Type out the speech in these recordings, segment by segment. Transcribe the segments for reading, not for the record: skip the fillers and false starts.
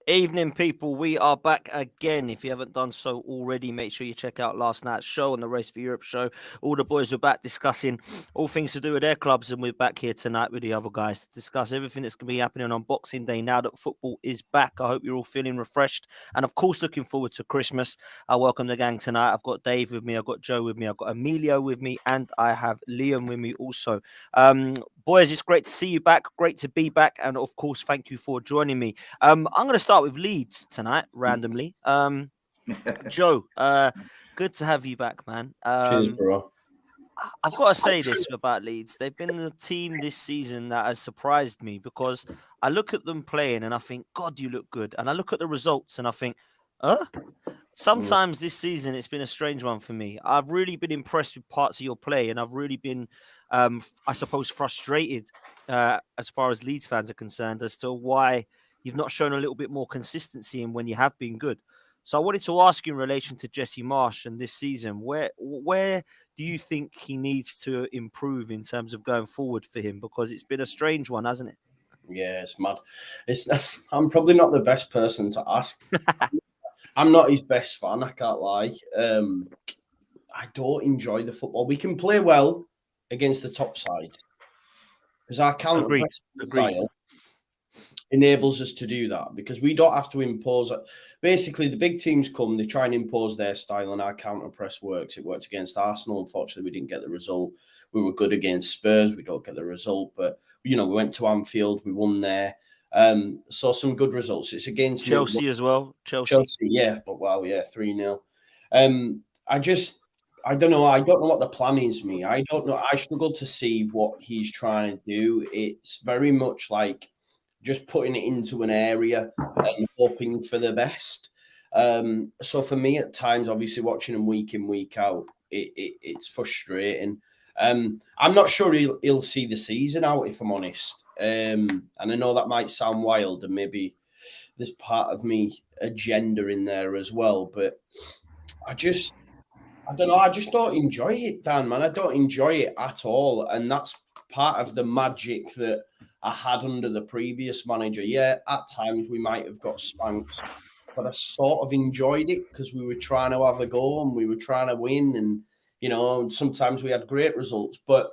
Evening, people. We are back again. If you haven't done so already, make sure you check out last night's show and the Race for Europe show. All the boys were back discussing all things to do with their clubs, and we're back here tonight with the other guys to discuss everything that's going to be happening on Boxing Day now that football is back. I hope you're all feeling refreshed and, of course, looking forward to Christmas. I welcome the gang tonight. I've got Dave with me, I've got Joe with me, I've got Emilio with me, and I have Liam with me also. Boys, it's great to see you back. Great to be back, and of course, thank you for joining me. I'm going to start with Leeds tonight, randomly. Joe, good to have you back, man. Cheers, bro. I've got to say this about Leeds. They've been the team this season that has surprised me because I look at them playing and I think, God, you look good. And I look at the results and I think, huh? Sometimes this season it's been a strange one for me. I've really been impressed with parts of your play, and I've really been, I suppose, frustrated as far as Leeds fans are concerned as to why you've not shown a little bit more consistency in when you have been good. So I wanted to ask you in relation to Jesse Marsh and this season, where do you think he needs to improve in terms of going forward for him? Because it's been a strange one, hasn't it? Yeah, it's mad. I'm probably not the best person to ask. I'm not his best fan, I can't lie. I don't enjoy the football. We can play well against the top side because our counter Agreed. pressing Agreed. style enables us to do that because we don't have to impose it. Basically, the big teams come, they try and impose their style, and our counter press works. It worked against Arsenal. Unfortunately, we didn't get the result. We were good against Spurs. We don't get the result, but we went to Anfield. We won there. So some good results. It's against Chelsea as well. Chelsea. Chelsea, yeah, but wow, yeah, 3-0. I don't know. I don't know what the plan is, me. I don't know. I struggle to see what he's trying to do. It's very much like just putting it into an area and hoping for the best. So for me, at times, obviously watching him week in, week out, it's frustrating. I'm not sure he'll see the season out, if I'm honest. And I know that might sound wild, and maybe there's part of me agenda in there as well, but I don't know. I just don't enjoy it, Dan, man. I don't enjoy it at all. And that's part of the magic that I had under the previous manager. Yeah, at times we might have got spanked, but I sort of enjoyed it because we were trying to have a go and we were trying to win. And, and sometimes we had great results. But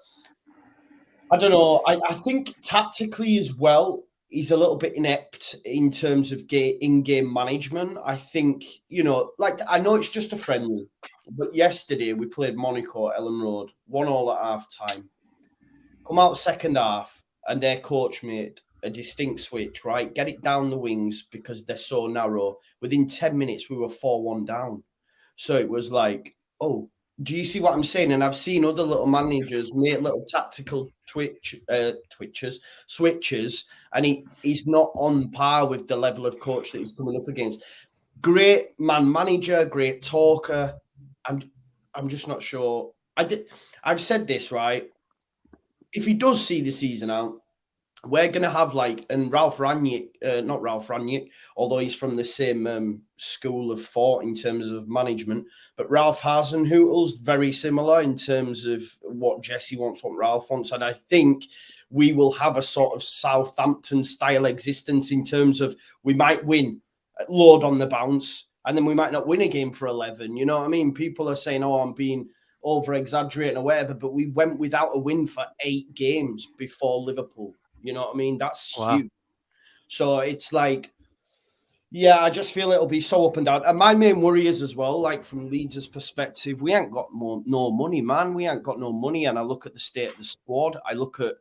I don't know. I think tactically as well, he's a little bit inept in terms of in-game management. I think, I know it's just a friendly, but yesterday we played Monaco at Ellen Road, 1-1 at half-time. Come out second half, and their coach made a distinct switch, right? Get it down the wings because they're so narrow. Within 10 minutes, we were 4-1 down. So it was like, oh, do you see what I'm saying? And I've seen other little managers make little tactical switches, and he's not on par with the level of coach that he's coming up against. Great manager, great talker. I'm just not sure. I've said this, right? If he does see the season out, we're going to have and Ralph Rangnick, not Ralph Rangnick, although he's from the same school of thought in terms of management, but Ralph Hasenhutl's very similar in terms of what Jesse wants, what Ralph wants. And I think we will have a sort of Southampton style existence in terms of we might win, load on the bounce, and then we might not win a game for 11. You know what I mean? People are saying, oh, I'm being over-exaggerating or whatever, but we went without a win for 8 games before Liverpool. You know what I mean? That's huge. So it's like, yeah, I just feel it'll be so up and down. And my main worry is as well, like from Leeds' perspective, we ain't got no money, man. We ain't got no money. And I look at the state of the squad. I look at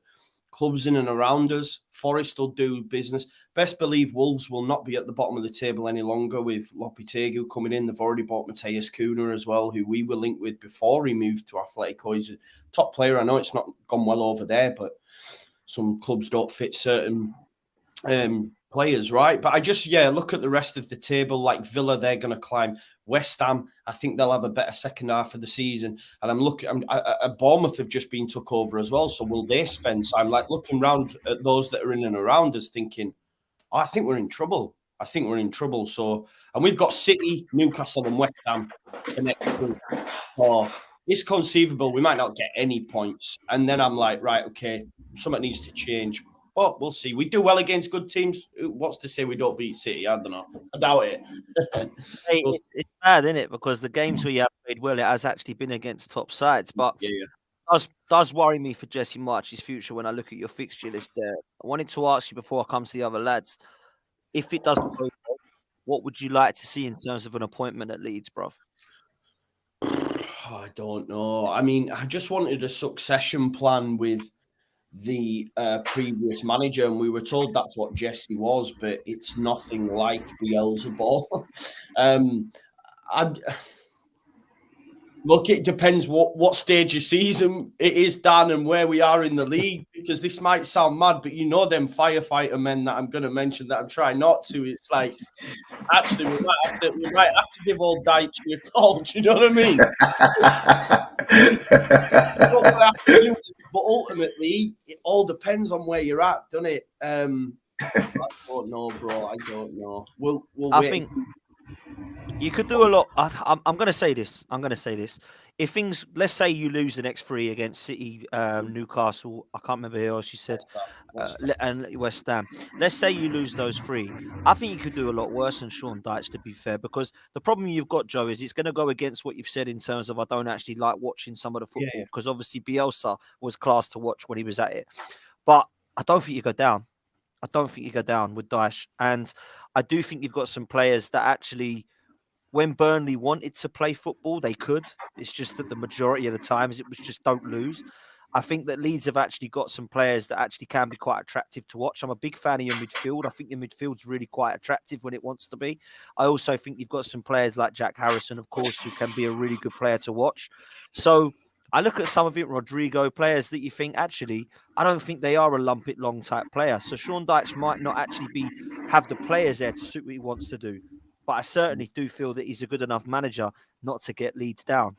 clubs in and around us. Forest will do business. Best believe Wolves will not be at the bottom of the table any longer with Lopetegui coming in. They've already bought Mateus Cunha as well, who we were linked with before he moved to Atletico. He's a top player. I know it's not gone well over there, but some clubs don't fit certain players, right? But I just, look at the rest of the table. Like Villa, they're going to climb. West Ham, I think they'll have a better second half of the season. And I'm looking, Bournemouth have just been took over as well. So will they spend? So I'm like looking around at those that are in and around us thinking, oh, I think we're in trouble. So, and we've got City, Newcastle and West Ham the next week. So it's conceivable we might not get any points. And then I'm like, right, okay, something needs to change. But we'll see. We do well against good teams. What's to say we don't beat City? I don't know. I doubt it. Hey, it's bad, isn't it? Because the games we have played well, it has actually been against top sides. But Yeah. does worry me for Jesse March's future when I look at your fixture list there. I wanted to ask you before I come to the other lads, if it doesn't go well, what would you like to see in terms of an appointment at Leeds, bruv? I don't know. I mean, I just wanted a succession plan with the previous manager, and we were told that's what Jesse was, but it's nothing like Beelzebub. I'd Look, it depends what stage of season it is, Dan, and where we are in the league, because this might sound mad, but you know them firefighter men that I'm going to mention that I'm trying not to. It's like, actually, we might have to give old Dyche a call. Do you know what I mean? But ultimately, it all depends on where you're at, doesn't it? I don't know, bro. I don't know. We'll I wait. think you could do a lot. I'm going to say this. If things, let's say you lose the next three against City, Newcastle, I can't remember who else you said, and West Ham. Let's say you lose those three. I think you could do a lot worse than Sean Dyche, to be fair, because the problem you've got, Joe, is it's going to go against what you've said in terms of I don't actually like watching some of the football, because obviously Bielsa was class to watch when he was at it. But I don't think you go down. I don't think you go down with Dyche. And I do think you've got some players that actually, when Burnley wanted to play football, they could. It's just that the majority of the times it was just don't lose. I think that Leeds have actually got some players that actually can be quite attractive to watch. I'm a big fan of your midfield. I think your midfield's really quite attractive when it wants to be. I also think you've got some players like Jack Harrison, of course, who can be a really good player to watch. So I look at some of it, Rodrigo, players that you think, actually, I don't think they are a lump it long type player. So Sean Dyche might not actually have the players there to suit what he wants to do. But I certainly do feel that he's a good enough manager not to get Leeds down.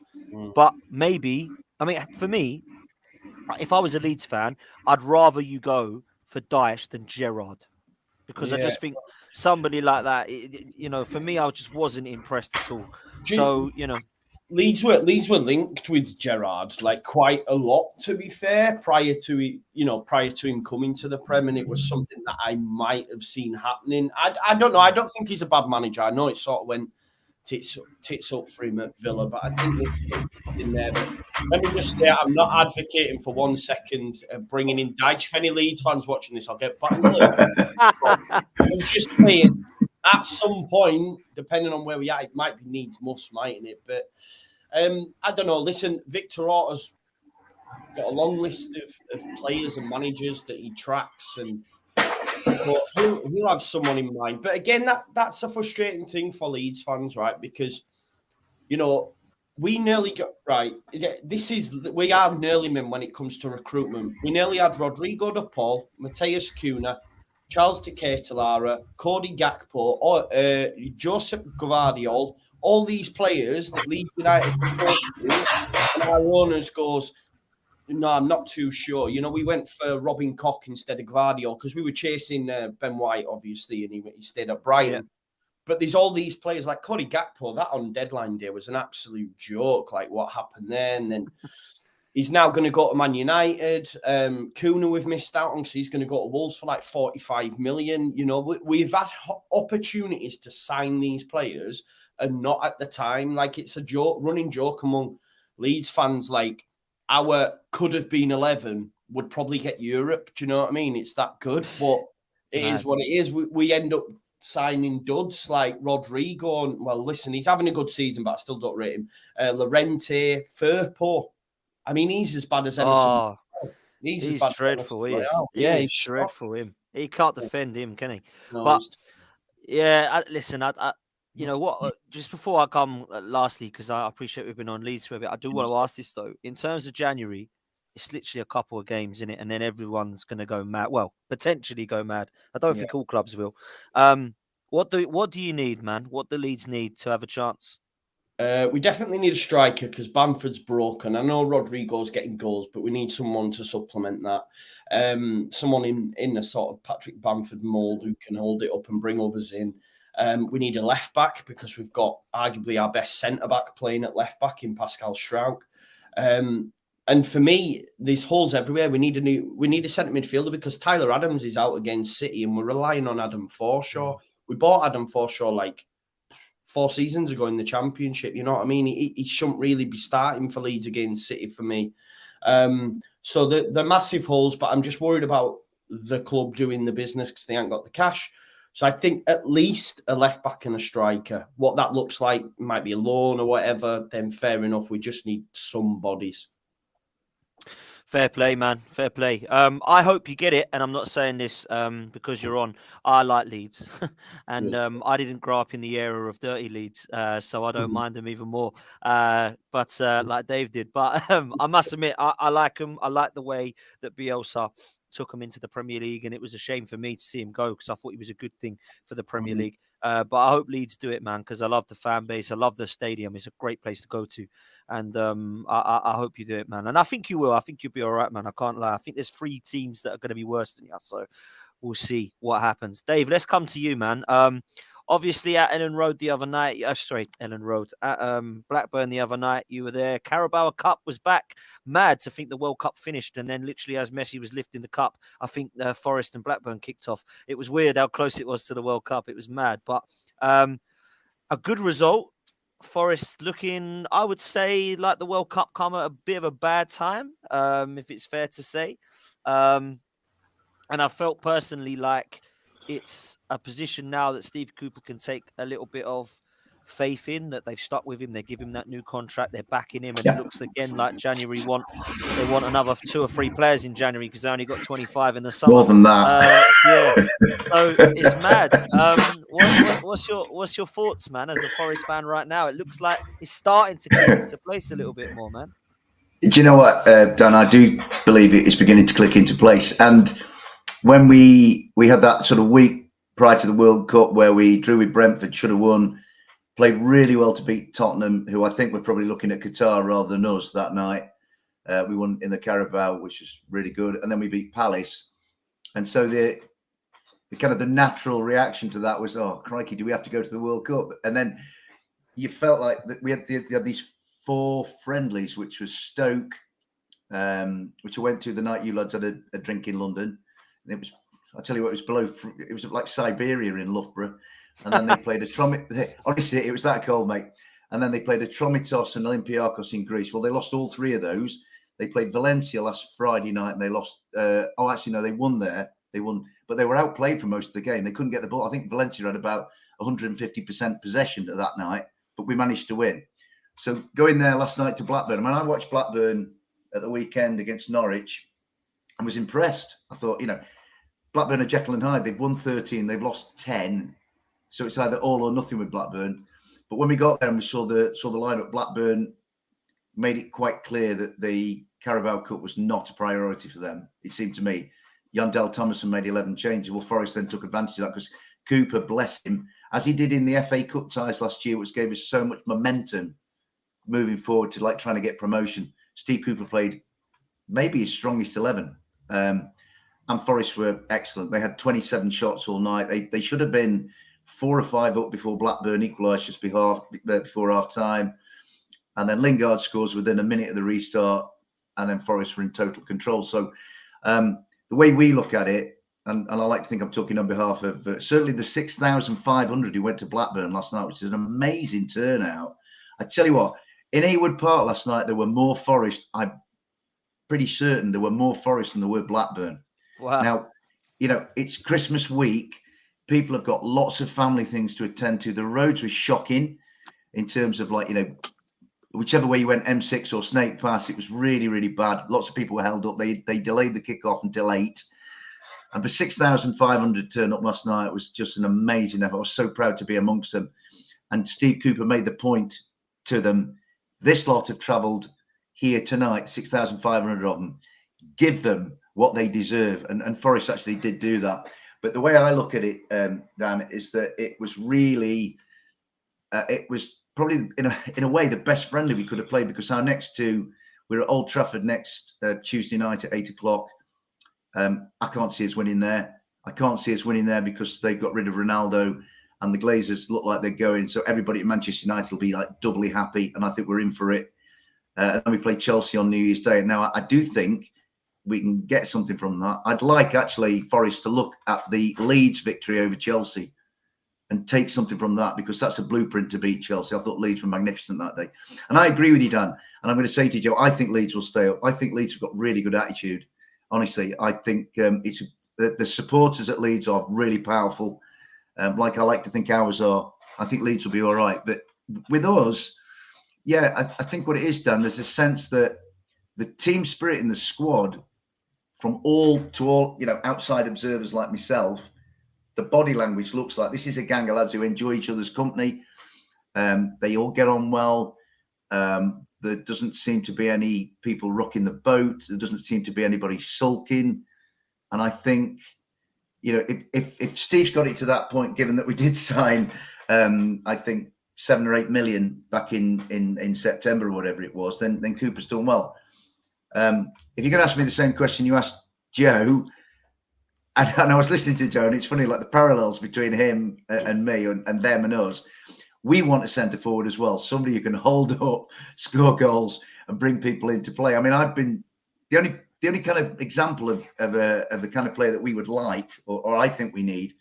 But maybe, I mean, for me, if I was a Leeds fan, I'd rather you go for Dyche than Gerrard, because I just think somebody like that, for me, I just wasn't impressed at all. So, Leeds were linked with Gerrard like quite a lot, to be fair, prior to him coming to the Prem, and it was something that I might have seen happening. I don't know. I don't think he's a bad manager. I know it sort of went tits up for him at Villa, but I think there's something there. But let me just say, I'm not advocating for 1 second bringing in Dyche. If any Leeds fans watching this, I'll get banged. I'm just saying, at some point, depending on where we are, it might be needs must, mightn't it? But I don't know. Listen, Victor Orta's got a long list of players and managers that he tracks, and he'll have someone in mind. But again, that's a frustrating thing for Leeds fans, right? Because we nearly got right. We are nearly men when it comes to recruitment. We nearly had Rodrigo de Paul, Mateus Cunha, Charles de Ketelara, Cody Gakpo, or Joseph Gvardiol. All these players that Leeds United supposed to, and our owners goes, no, I'm not too sure. We went for Robin Koch instead of Gvardiol because we were chasing Ben White, obviously, and he stayed at Brighton. Yeah. But there's all these players like Cody Gakpo. That on deadline day was an absolute joke. Like what happened there, and then he's now going to go to Man United. Cunha we've missed out on because he's going to go to Wolves for like 45 million. We've had opportunities to sign these players and not at the time. Like it's a running joke among Leeds fans. Like our could have been 11 would probably get Europe. Do you know what I mean? It's that good, but it is what it is. We end up signing duds like Rodrigo. And, well, listen, he's having a good season, but I still don't rate him. Lorente, Firpo. I mean, he's as bad as Emerson. Oh, he's dreadful. He is. Yeah, he's dreadful. Him. He can't defend him, can he? No, but yeah, listen, you know what? Just before I come, lastly, because I appreciate we've been on Leeds for a bit, I do want to ask this though. In terms of January, it's literally a couple of games in it, and then everyone's going to go mad. Well, potentially go mad. I don't think all clubs will. What do you need, man? What do Leeds need to have a chance? We definitely need a striker because Bamford's broken. I know Rodrigo's getting goals, but we need someone to supplement that. Someone in a sort of Patrick Bamford mould who can hold it up and bring others in. We need a left back because we've got arguably our best centre back playing at left back in Pascal Struijk. And for me, there's holes everywhere. We need a centre midfielder because Tyler Adams is out against City, and we're relying on Adam Forshaw. We bought Adam Forshaw like 4 seasons ago in the Championship. You know what I mean? He shouldn't really be starting for Leeds against City for me. So the massive holes, but I'm just worried about the club doing the business because they ain't got the cash. So I think at least a left back and a striker. What that looks like might be a loan or whatever. Then fair enough. We just need some bodies. Fair play, man. Fair play. I hope you get it, and I'm not saying this because you're on. I like Leeds, and I didn't grow up in the era of dirty Leeds, so I don't mind them even more. But like Dave did, but I must admit, I like them. I like the way that Bielsa took him into the Premier League, and it was a shame for me to see him go because I thought he was a good thing for the Premier League. But I hope Leeds do it, man, because I love the fan base. I love the stadium. It's a great place to go to. And I hope you do it, man. And I think you will. I think you'll be all right, man. I can't lie. I think there's 3 teams that are going to be worse than you. So we'll see what happens. Dave, let's come to you, man. Obviously at Ellen Road the other night. Ellen Road. At Blackburn the other night, you were there. Carabao Cup was back. Mad to think the World Cup finished. And then literally as Messi was lifting the cup, I think Forest and Blackburn kicked off. It was weird how close it was to the World Cup. It was mad. But a good result. Forest looking, I would say, like the World Cup come at a bit of a bad time, if it's fair to say. And I felt personally like it's a position now that Steve Cooper can take a little bit of faith in, that they've stuck with him. They give him that new contract. They're backing him. And it looks again like January they want another 2 or 3 players in January because they only got 25 in the summer. More than that. Yeah. So it's mad. What's your thoughts, man, as a Forest fan right now? It looks like it's starting to click into place a little bit more, man. Do you know what, Dan? I do believe it is beginning to click into place. And when we had that sort of week prior to the World Cup where we drew with Brentford, should have won, played really well to beat Tottenham, who I think we're probably looking at Qatar rather than us that night. We won in the Carabao, which was really good. And then we beat Palace. And so the kind of the natural reaction to that was, oh, crikey, do we have to go to the World Cup? And then you felt like that we had these 4 friendlies, which was Stoke, which I went to the night you lads had a drink in London. And it was, I tell you what, it was like Siberia in Loughborough. And then they played honestly, it was that cold, mate. And then they played a Tromitos and Olympiacos in Greece. Well, they lost all 3 of those. They played Valencia last Friday night and they lost. They won there. They won, but they were outplayed for most of the game. They couldn't get the ball. I think Valencia had about 150% possession that night, but we managed to win. So going there last night to Blackburn. I mean, I watched Blackburn at the weekend against Norwich and was impressed. I thought, Blackburn are Jekyll and Hyde. They've won 13. They've lost 10. So it's either all or nothing with Blackburn. But when we got there and we saw the lineup, Blackburn made it quite clear that the Carabao Cup was not a priority for them. It seemed to me. Yandel Thomason made 11 changes. Well, Forest then took advantage of that because Cooper, bless him, as he did in the FA Cup ties last year, which gave us so much momentum moving forward to trying to get promotion. Steve Cooper played maybe his strongest 11. And Forest were excellent. They had 27 shots all night. They should have been 4 or 5 up before Blackburn equalised just before half time. And then Lingard scores within a minute of the restart. And then Forest were in total control. So the way we look at it, and I like to think I'm talking on behalf of certainly the 6,500 who went to Blackburn last night, which is an amazing turnout. I tell you what, in Haywood Park last night, there were more Forest. I'm pretty certain there were more Forest than there were Blackburn. Wow. Now, it's Christmas week. People have got lots of family things to attend to. The roads were shocking in terms of whichever way you went, M6 or Snake Pass, it was really, really bad. Lots of people were held up. They delayed the kickoff until 8. And for 6,500 turn up last night, it was just an amazing effort. I was so proud to be amongst them. And Steve Cooper made the point to them, this lot have travelled here tonight, 6,500 of them. Give them what they deserve. And Forest actually did do that. But the way I look at it, Dan, is that it was really, it was probably in a way the best friendly we could have played, because our next 2, we're at Old Trafford next Tuesday night at 8 o'clock. I can't see us winning there. I can't see us winning there because they've got rid of Ronaldo and the Glazers look like they're going. So everybody at Manchester United will be doubly happy. And I think we're in for it. and then we play Chelsea on New Year's Day. Now, I do think we can get something from that. I'd like actually Forest to look at the Leeds victory over Chelsea and take something from that, because that's a blueprint to beat Chelsea. I thought Leeds were magnificent that day. And I agree with you, Dan. And I'm going to say to you, Joe, I think Leeds will stay up. I think Leeds have got really good attitude. Honestly, I think it's the supporters at Leeds are really powerful. Like I like to think ours are. I think Leeds will be all right. But with us, yeah, I think what it is, Dan, there's a sense that the team spirit in the squad, from all to all, outside observers like myself, the body language looks like this is a gang of lads who enjoy each other's company. They all get on well. There doesn't seem to be any people rocking the boat. There doesn't seem to be anybody sulking. And I think, if Steve's got it to that point, given that we did sign, I think 7 or 8 million back in September or whatever it was, then Cooper's done well. If you're going to ask me the same question you asked Joe, and I was listening to Joe, and it's funny, like the parallels between him and me and them and us. We want a centre forward as well, somebody who can hold up, score goals, and bring people into play. I mean, I've been the only kind of example of the kind of player that we would like, or I think we need,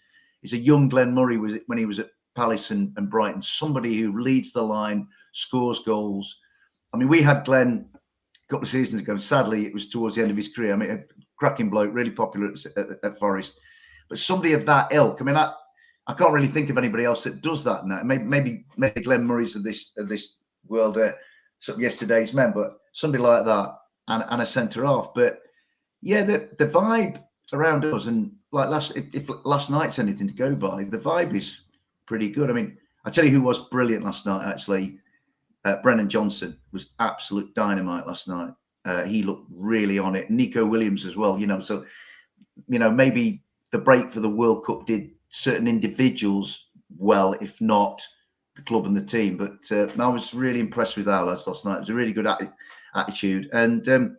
is a young Glenn Murray when he was at Palace and Brighton. Somebody who leads the line, scores goals. I mean, we had Glenn a couple of seasons ago. Sadly, it was towards the end of his career. I mean, a cracking bloke, really popular at Forest. But somebody of that ilk. I mean, I can't really think of anybody else that does that now. Maybe Glenn Murray's of this world, sort of yesterday's men, but somebody like that and a centre half. But yeah, the vibe around us, and like if last night's anything to go by, the vibe is pretty good. I mean, I tell you who was brilliant last night, actually. Brennan Johnson was absolute dynamite last night. He looked really on it. Nico Williams as well, So, maybe the break for the World Cup did certain individuals well, if not the club and the team. But I was really impressed with our lads last night. It was a really good attitude. And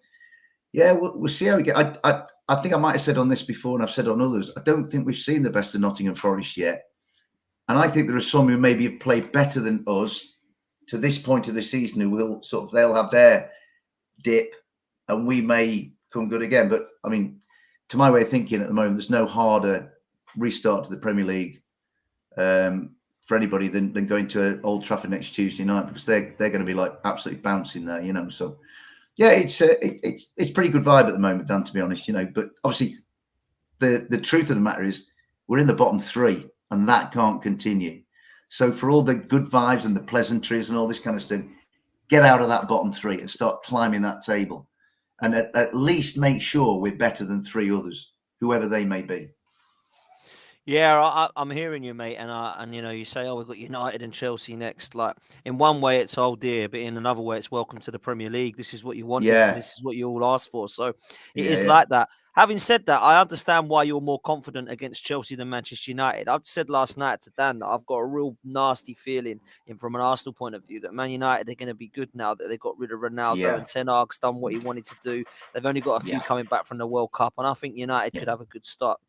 yeah, we'll see how we get. I think I might have said on this before, and I've said on others, I don't think we've seen the best of Nottingham Forest yet. And I think there are some who maybe have played better than us to this point of the season who will they'll have their dip and we may come good again. But I mean, to my way of thinking at the moment, there's no harder restart to the Premier League for anybody than going to Old Trafford next Tuesday night, because they're going to be like absolutely bouncing there, So yeah, it's pretty good vibe at the moment, Dan, to be honest, But obviously, the truth of the matter is we're in the bottom three, and that can't continue. So for all the good vibes and the pleasantries and all this kind of stuff, get out of that bottom three and start climbing that table, and at least make sure we're better than 3 others, whoever they may be. Yeah, I'm hearing you, mate, and you say, oh, we've got United and Chelsea next. Like, in one way, it's oh dear, but in another way, it's welcome to the Premier League. This is what you wanted, and this is what you all asked for. So it is like that. Having said that, I understand why you're more confident against Chelsea than Manchester United. I've said last night to Dan that I've got a real nasty feeling, from an Arsenal point of view, that Man United are going to be good now that they got rid of Ronaldo and Ten Hag's done what he wanted to do. They've only got a few coming back from the World Cup, and I think United could have a good start.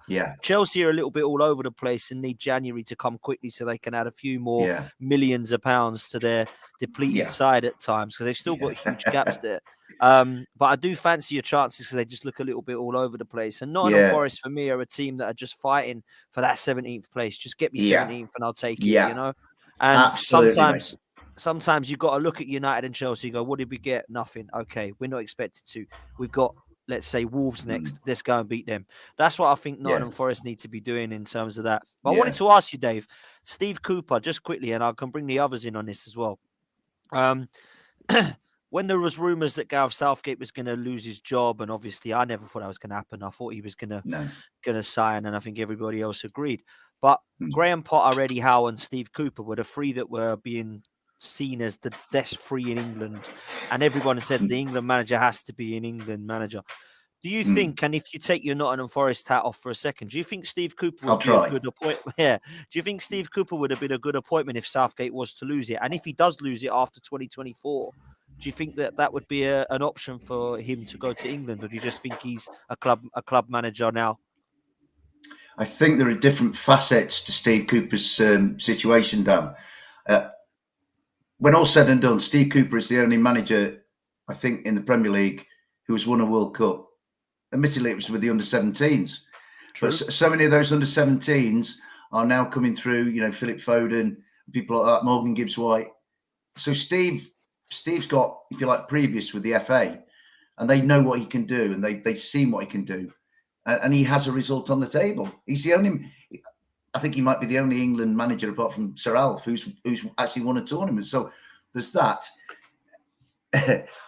Yeah. Chelsea are a little bit all over the place and need January to come quickly so they can add a few more millions of pounds to their depleted side at times, because they've still got huge gaps there. But I do fancy your chances because they just look a little bit all over the place. And Nottingham Forest, for me, are a team that are just fighting for that 17th place. Just get me 17th and I'll take it, And absolutely, sometimes you've got to look at United and Chelsea and go, what did we get? Nothing. Okay, we're not expected to. We've got, let's say, Wolves next. Let's go and beat them. That's what I think Nottingham Forest need to be doing in terms of that. But I wanted to ask you, Dave, Steve Cooper, just quickly, and I can bring the others in on this as well. When there was rumours that Gareth Southgate was going to lose his job, and obviously I never thought that was going to happen. I thought he was going to sign, and I think everybody else agreed. But Graham Potter, Eddie Howe, and Steve Cooper were the 3 that were being seen as the best 3 in England, and everyone said the England manager has to be an England manager. Do you think, and if you take your Nottingham Forest hat off for a second, do you think Steve Cooper would be a good appointment? Yeah. Do you think Steve Cooper would have been a good appointment if Southgate was to lose it? And if he does lose it after 2024, do you think that would be an option for him to go to England, or do you just think he's a club manager now? I think there are different facets to Steve Cooper's situation, Dan. when all's said and done, Steve Cooper is the only manager, I think, in the Premier League who has won a World Cup. Admittedly, it was with the under-17s. True. But so many of those under-17s are now coming through, Philip Foden, people like that, Morgan Gibbs-White. So Steve's got, if you like, previous with the FA, and they know what he can do, and they've seen what he can do. And he has a result on the table. He's the only, I think he might be the only England manager apart from Sir Alf who's actually won a tournament. So there's that.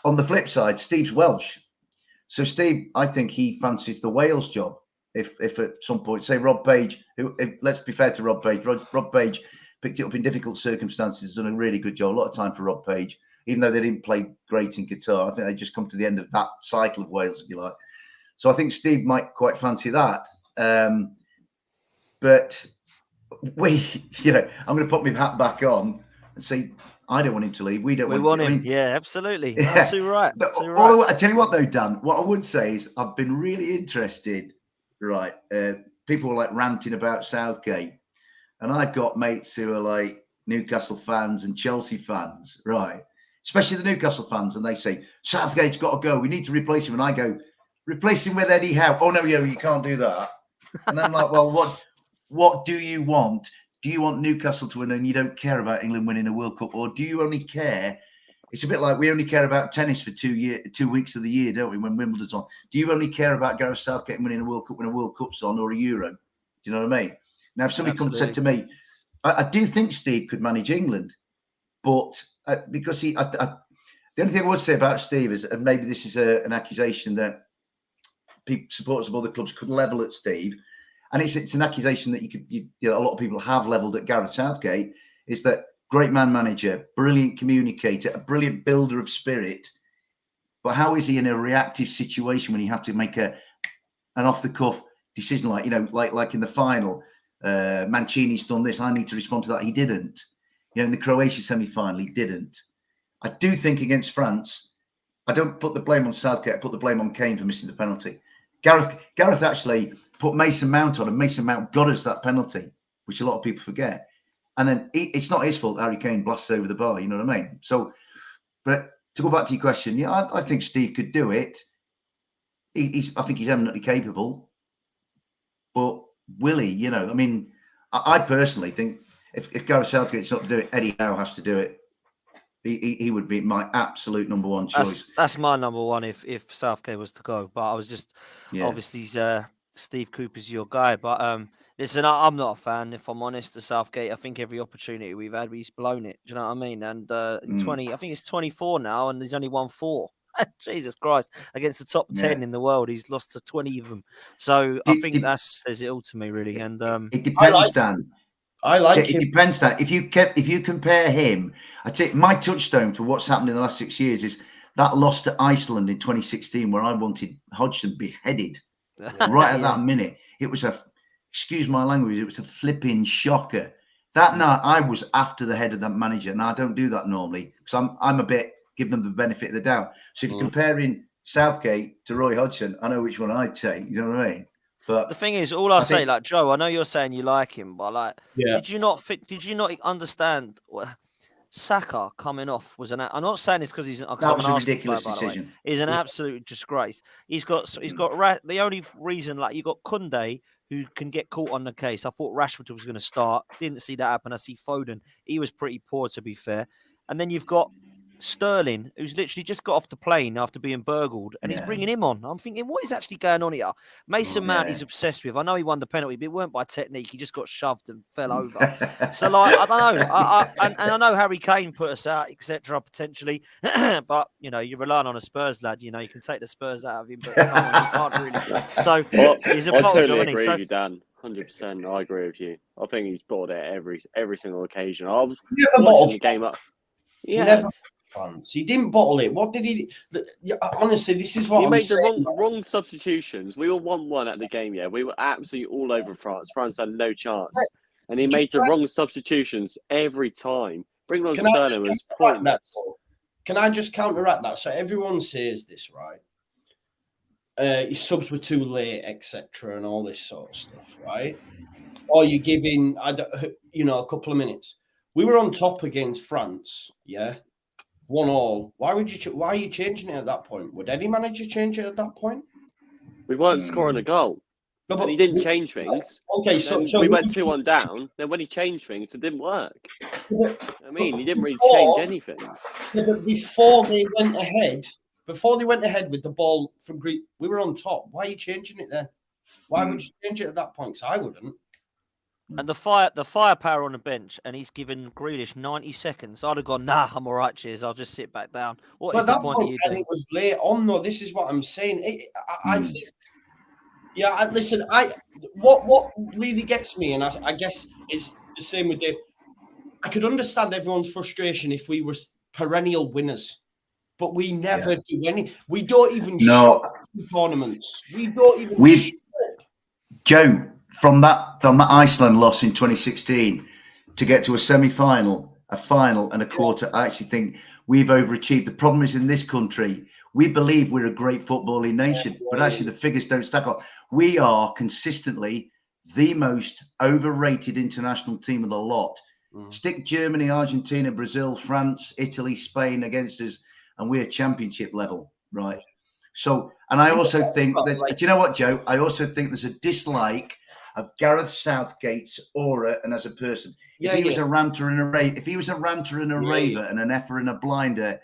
On the flip side, Steve's Welsh. So Steve, I think he fancies the Wales job. If at some point, say Rob Page, let's be fair to Rob Page. Rob Page picked it up in difficult circumstances, done a really good job. A lot of time for Rob Page, even though they didn't play great in Qatar. I think they just come to the end of that cycle of Wales, if you like. So I think Steve might quite fancy that. But I'm going to put my hat back on and say, I don't want him to leave. We want him. Yeah, absolutely. Yeah. That's too right. I tell you what, though, Dan, what I would say is I've been really interested, right? People are like ranting about Southgate. And I've got mates who are like Newcastle fans and Chelsea fans, right? Especially the Newcastle fans. And they say, Southgate's got to go. We need to replace him. And I go, replace him with Eddie Howe. Oh, no, you can't do that. And I'm like, well, what do you want? Do you want Newcastle to win and you don't care about England winning a World Cup? Or do you only care? It's a bit like we only care about tennis for 2 weeks of the year, don't we, when Wimbledon's on? Do you only care about Gareth Southgate winning a World Cup when a World Cup's on or a Euro? Do you know what I mean? Now, if somebody comes and said to me, I do think Steve could manage England, but because the only thing I would say about Steve is, and maybe this is an accusation that supporters of other clubs could level at Steve, and it's an accusation that a lot of people have levelled at Gareth Southgate, is that great man manager, brilliant communicator, a brilliant builder of spirit, but how is he in a reactive situation when you have to make an off the cuff decision, like in the final, Mancini's done this, I need to respond to that. He didn't. In the Croatia semi-final, he didn't. I do think against France, I don't put the blame on Southgate, I put the blame on Kane for missing the penalty. Gareth actually put Mason Mount on, and Mason Mount got us that penalty, which a lot of people forget. And then it's not his fault Harry Kane blasts over the bar, you know what I mean? So, but to go back to your question, yeah, I think Steve could do it. I think he's eminently capable. But will he? I mean, I personally think if Gareth Southgate's not to do it, Eddie Howe has to do it. He would be my absolute number one choice. That's my number one if Southgate was to go. But I was just obviously Steve Cooper's your guy. But listen, I'm not a fan, if I'm honest, of Southgate. I think every opportunity we've had, he's blown it. Do you know what I mean? And I think it's 24 now, and he's only won 4. Jesus Christ, against the top 10 in the world, he's lost to 20 of them. So I think that says it all to me, really. And it depends, Dan. I like it. It depends, Dan. If you compare him, I'd say my touchstone for what's happened in the last 6 years is that loss to Iceland in 2016, where I wanted Hodgson beheaded right at that minute. It was excuse my language, it was a flipping shocker. That night, I was after the head of that manager, and I don't do that normally because I'm a bit give them the benefit of the doubt. So if you're comparing Southgate to Roy Hodgson, I know which one I'd take. You know what I mean? But the thing is, all I say, like Joe, I know you're saying you like him, but like, did you not understand Saka coming off was I'm not saying it's because that was a ridiculous decision. He's an absolute disgrace. He's got the only reason, like, you got Koundé, who can get caught on the case. I thought Rashford was going to start. Didn't see that happen. I see Foden. He was pretty poor, to be fair. And then you've got Sterling, who's literally just got off the plane after being burgled, and he's bringing him on. I'm thinking, what is actually going on here? Mason Mount he's obsessed with. I know he won the penalty, but it weren't by technique. He just got shoved and fell over. So, like, I don't know. And I know Harry Kane put us out, etc., potentially. But, you're relying on a Spurs lad. You can take the Spurs out of him, but you can't really. So, he's a bottle I totally job, agree with you, Dan. 100%. I agree with you. I think he's bought it every single occasion. I was watching the game up. Yeah. He didn't bottle it. What did he? Honestly, this is what he I'm made saying. the wrong substitutions. We were 1-1 at the game. Yeah, we were absolutely all over France. France had no chance, and he made the wrong substitutions every time. Bringing on Sterling was pointless. Can I just counteract that? So everyone says this, right? His subs were too late, etc., and all this sort of stuff, right? Or you're giving, a couple of minutes. we were on top against France, yeah, 1-1. Why are you changing it at that point? Would any manager change it at that point? We weren't scoring a goal. No, And he didn't change things. Okay, Then so we who went would you- 2-1 down. Then when he changed things, it didn't work. I mean, he didn't really Before- change anything. Yeah, but before they went ahead with the ball from Greece, we were on top. Why are you changing it then? Why would you change it at that point? 'Cause I wouldn't. And the firepower on the bench, and he's given Grealish 90 seconds. I'd have gone, nah, I'm all right, cheers. I'll just sit back down. What But is at the that point of point, you and doing? it was late on, though. This is what I'm saying. I think, yeah, listen, what really gets me, and I guess it's the same with Dave. I could understand everyone's frustration if we were perennial winners, but we never do any. We don't even show up in tournaments. We don't even show up. Joe, from that Iceland loss in 2016 to get to a semi-final, a final, and a quarter, I actually think we've overachieved. The problem is in this country, we believe we're a great footballing nation, but actually the figures don't stack up. We are consistently the most overrated international team of the lot. Stick Germany, Argentina, Brazil, France, Italy, Spain against us, and we're championship level, right? So, and I also think that, do you know what, Joe? I also think there's a dislike of Gareth Southgate's aura and as a person. If he was a ranter and a raver and an effer and a blinder,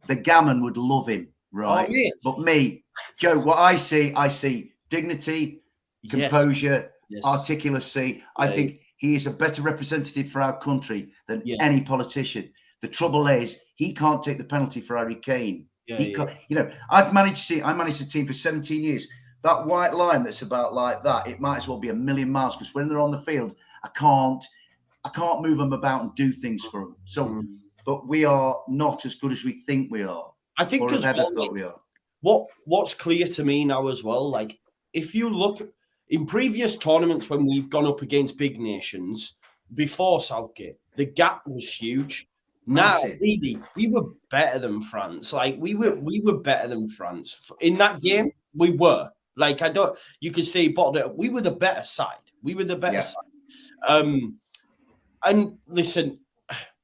the gammon would love him, right? Oh, yeah. But me, Joe, what I see dignity, composure, articulacy. I think he is a better representative for our country than any politician. The trouble is he can't take the penalty for Harry Kane. He can't, you know, I managed a team for 17 years. That white line that's about like that, it might as well be a million miles, because when they're on the field, I can't move them about and do things for them. So, but we are not as good as we think we are. I think or as have ever well, thought we are. What's clear to me now as well, like if you look in previous tournaments when we've gone up against big nations before Southgate, the gap was huge. Now, really, we were better than France. Like we were better than France in that game. We were like you could say, but we were the better side. We were the better side. And listen,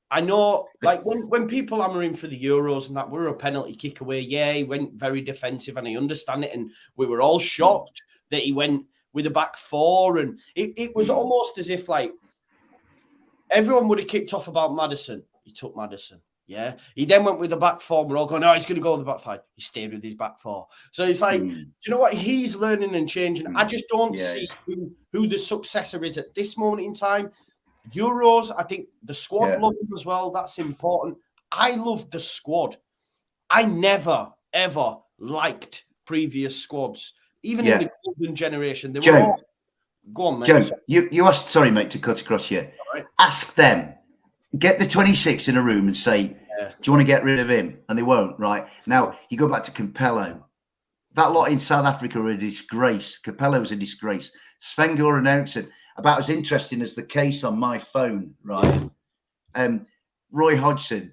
I know, like when people hammering for the Euros and that, we were a penalty kick away. Yeah, he went very defensive, and I understand it. And we were all shocked that he went with a back four, and it was almost as if like everyone would have kicked off about Maddison. He took Maddison. Yeah. He then went with the back four. We're all going, oh, he's going to go with the back five. He stayed with his back four. So it's like, do you know what? He's learning and changing. I just don't see who the successor is at this moment in time. Euros, I think the squad love him as well. That's important. I love the squad. I never, ever liked previous squads. Even in the golden generation. They were all... Go on, mate. Joe, you asked, sorry, mate, to cut across here. Right. Ask them. Get the 26 in a room and say, do you want to get rid of him? And they won't, right? Now, you go back to Capello. That lot in South Africa are a disgrace. Capello was a disgrace. Sven-Goran Eriksson, about as interesting as the case on my phone, right? Roy Hodgson,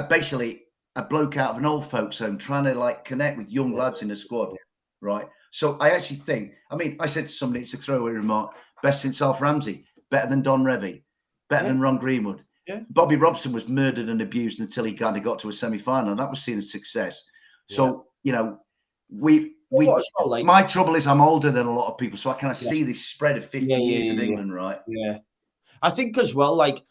basically a bloke out of an old folks home trying to like connect with young lads in the squad, right? So I actually think, I mean, I said to somebody, it's a throwaway remark, best since Alf Ramsey, better than Don Revie, better than Ron Greenwood. Yeah. Bobby Robson was murdered and abused until he kind of got to a semi-final, and that was seen as success. So, you know, my trouble is I'm older than a lot of people, so I kind of see this spread of 50 years of England, right? Yeah. I think as well, like,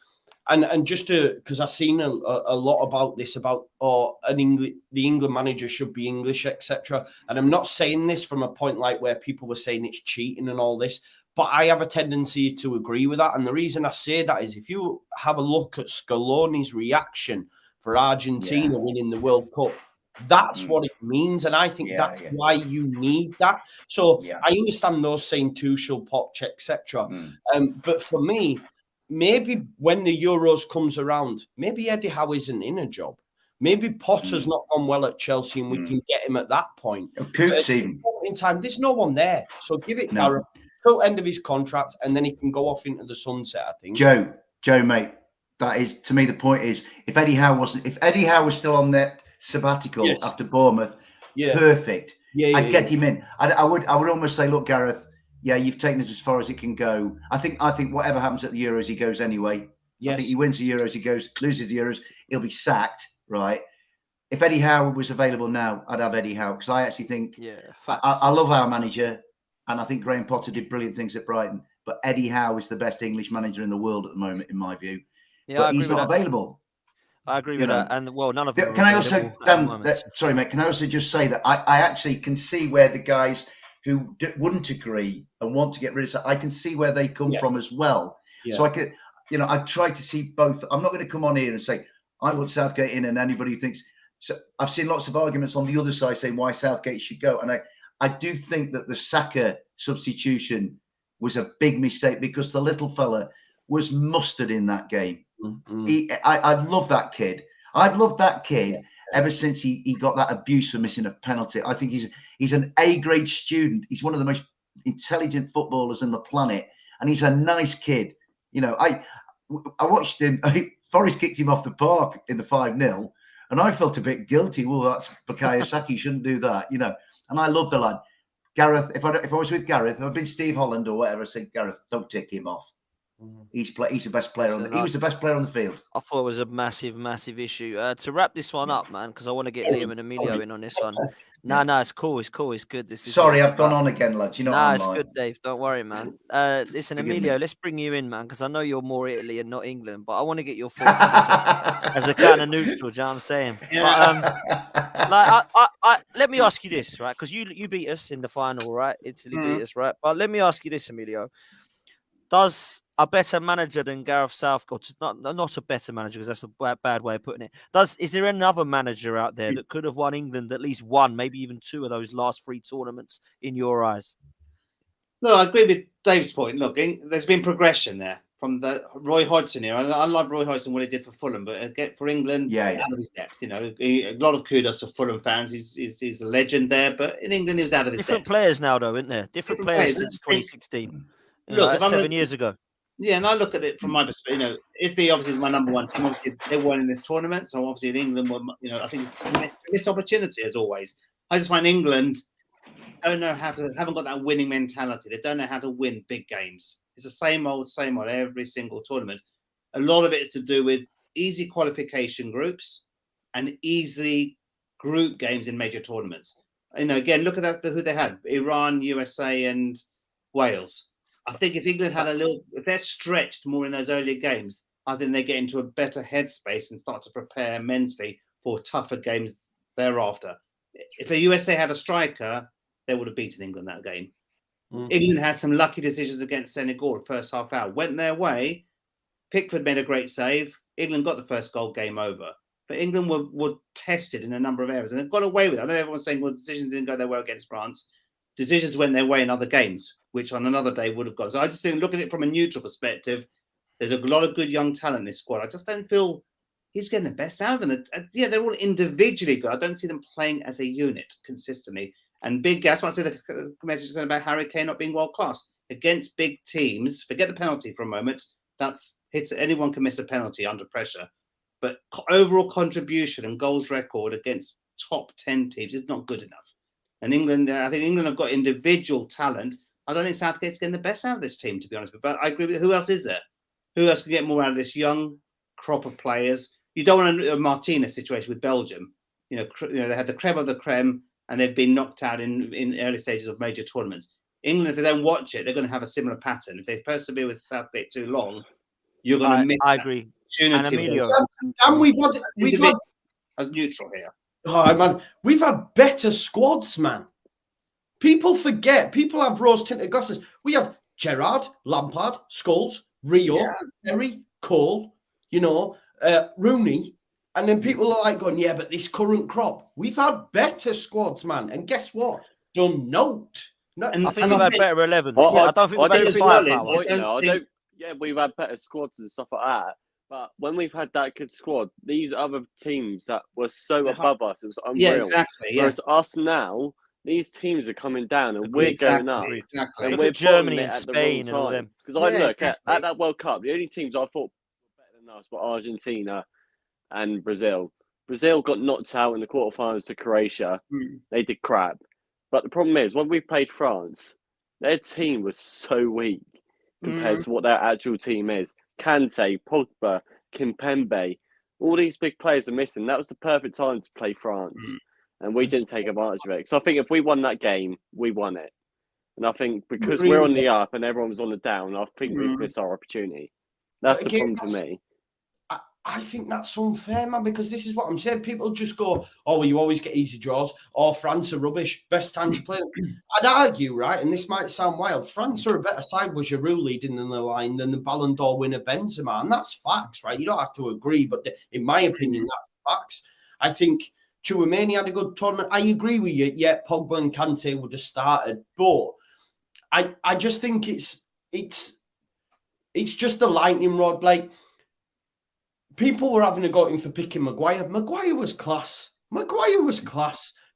and just to, because I've seen a lot about this, about the England manager should be English, etc. And I'm not saying this from a point like where people were saying it's cheating and all this, but I have a tendency to agree with that. And the reason I say that is if you have a look at Scaloni's reaction for Argentina winning the World Cup, that's what it means. And I think that's why you need that. So I understand those saying Tuchel, Poch, etc. But for me, maybe when the Euros comes around, maybe Eddie Howe isn't in a job. Maybe Potter's not gone well at Chelsea and we can get him at that point. In time, there's no one there. So give it Gareth till end of his contract and then he can go off into the sunset, I think. Joe, mate, that is, to me, the point is, if Eddie Howe was still on that sabbatical after Bournemouth, perfect. I'd get him in. I would almost say, look, Gareth, you've taken us as far as it can go. I think whatever happens at the Euros, he goes anyway. I think he wins the Euros, loses the Euros, he'll be sacked, right? If Eddie Howe was available now, I'd have Eddie Howe, because I actually think I love our manager, and I think Graham Potter did brilliant things at Brighton. But Eddie Howe is the best English manager in the world at the moment, in my view. Yeah, but he's not available. I agree with that. And well, none of them can I also, Dan, sorry, mate, can I also just say that I actually can see where the guys who wouldn't agree and want to get rid of it, I can see where they come from as well. So I could, I try to see both. I'm not going to come on here and say, I want Southgate in, and anybody thinks. So I've seen lots of arguments on the other side saying why Southgate should go. And I do think that the Saka substitution was a big mistake, because the little fella was mustard in that game. I love that kid. I've loved that kid ever since he got that abuse for missing a penalty. I think he's an A-grade student. He's one of the most intelligent footballers on the planet, and he's a nice kid. I watched him. Forest kicked him off the park in the 5-0, and I felt a bit guilty. Well, that's Bukayo Saka. You shouldn't do that, And I love the lad. Gareth, if I was with Gareth, if I'd been Steve Holland or whatever, I'd say, Gareth, don't take him off. He's the best player he was the best player on the field. I thought it was a massive issue. To wrap this one up, man, because I want to get Liam and Emilio in on this one. No, it's cool. It's good. Sorry, I've gone on again, lads. It's good, Dave. Don't worry, man. Listen, Emilio, let's bring you in, man, because I know you're more Italy and not England, but I want to get your thoughts as a kind of neutral. Do you know what I'm saying? But, let me ask you this, right? Because you beat us in the final, right? Italy beat us, right? But let me ask you this, Emilio. Does a better manager than Gareth Southgate, not a better manager, because that's a bad way of putting it, is there another manager out there that could have won England at least one, maybe even two of those last three tournaments in your eyes? No, I agree with Dave's point. Look, there's been progression there from the Roy Hodgson here. I love Roy Hodgson, what he did for Fulham, but for England, out of his depth. A lot of kudos for Fulham fans. He's a legend there, but in England, he was out of his Different depth. players now, though, isn't there? Different players since 2016. Look, 7 years ago. Yeah, and I look at it from my perspective. Italy obviously is my number one team. Obviously, they won in this tournament, so obviously in England, I think it's a missed opportunity as always. I just find England haven't got that winning mentality. They don't know how to win big games. It's the same old every single tournament. A lot of it is to do with easy qualification groups and easy group games in major tournaments. Again, look at who they had: Iran, USA, and Wales. I think if England had if they're stretched more in those earlier games, I think they get into a better headspace and start to prepare mentally for tougher games thereafter. If the USA had a striker, they would have beaten England that game. England had some lucky decisions against Senegal first half hour. Went their way. Pickford made a great save. England got the first goal, game over. But England were tested in a number of areas, and they've got away with it. I know everyone's saying, well, decisions didn't go their way against France. Decisions went their way in other games, which on another day would have gone. So I just think, look at it from a neutral perspective, there's a lot of good young talent in this squad. I just don't feel he's getting the best out of them. They're all individually good. I don't see them playing as a unit consistently. And that's what I said the message said about Harry Kane not being world class. Against big teams, forget the penalty for a moment. Anyone can miss a penalty under pressure. But overall contribution and goals record against top 10 teams is not good enough. And England, I think England have got individual talent. I don't think Southgate's getting the best out of this team, to be honest. But I agree with who else is there? Who else can get more out of this young crop of players? You don't want a Martinez situation with Belgium. They had the creme of the creme, and they've been knocked out in early stages of major tournaments. England, if they don't watch it, they're going to have a similar pattern. If they persevere with Southgate too long, you're going to miss. I agree. And Emilio, and we've had a neutral here. Oh man, we've had better squads, man. People forget. People have rose-tinted glasses. We had Gerrard, Lampard, Scholes, Rio, Terry, Cole, Rooney, and then people are like going, yeah, but this current crop, we've had better squads, man. And guess what? Don't note. I think we've had better 11s. I don't think we've had firepower. Yeah, we've had better squads and stuff like that. But when we've had that good squad, these other teams that were so above us, it was unreal. Yeah, exactly. Yeah. Whereas us now, these teams are coming down and we're going up. Exactly. And we're Germany and Spain and all them. Because I look at that World Cup, the only teams I thought were better than us were Argentina and Brazil. Brazil got knocked out in the quarterfinals to Croatia. They did crap. But the problem is, when we played France, their team was so weak compared to what their actual team is. Kante, Pogba, Kimpembe, all these big players are missing. That was the perfect time to play France, and we didn't take advantage of it. So I think if we won that game, we won it. And I think because we're on the up and everyone was on the down, I think we've missed our opportunity. That's the problem for me. I think that's unfair, man, because this is what I'm saying. People just go, oh, well, you always get easy draws. Oh, France are rubbish. Best time to play them. I'd argue, right, and this might sound wild, France are a better side with Giroud leading in the line than the Ballon d'Or winner Benzema. And that's facts, right? You don't have to agree, but in my opinion, that's facts. I think Tchouaméni had a good tournament. I agree with you. Yeah, Pogba and Kante would have started. But I just think it's just the lightning rod. Like, people were having a go at him for picking Maguire. Maguire was class. Do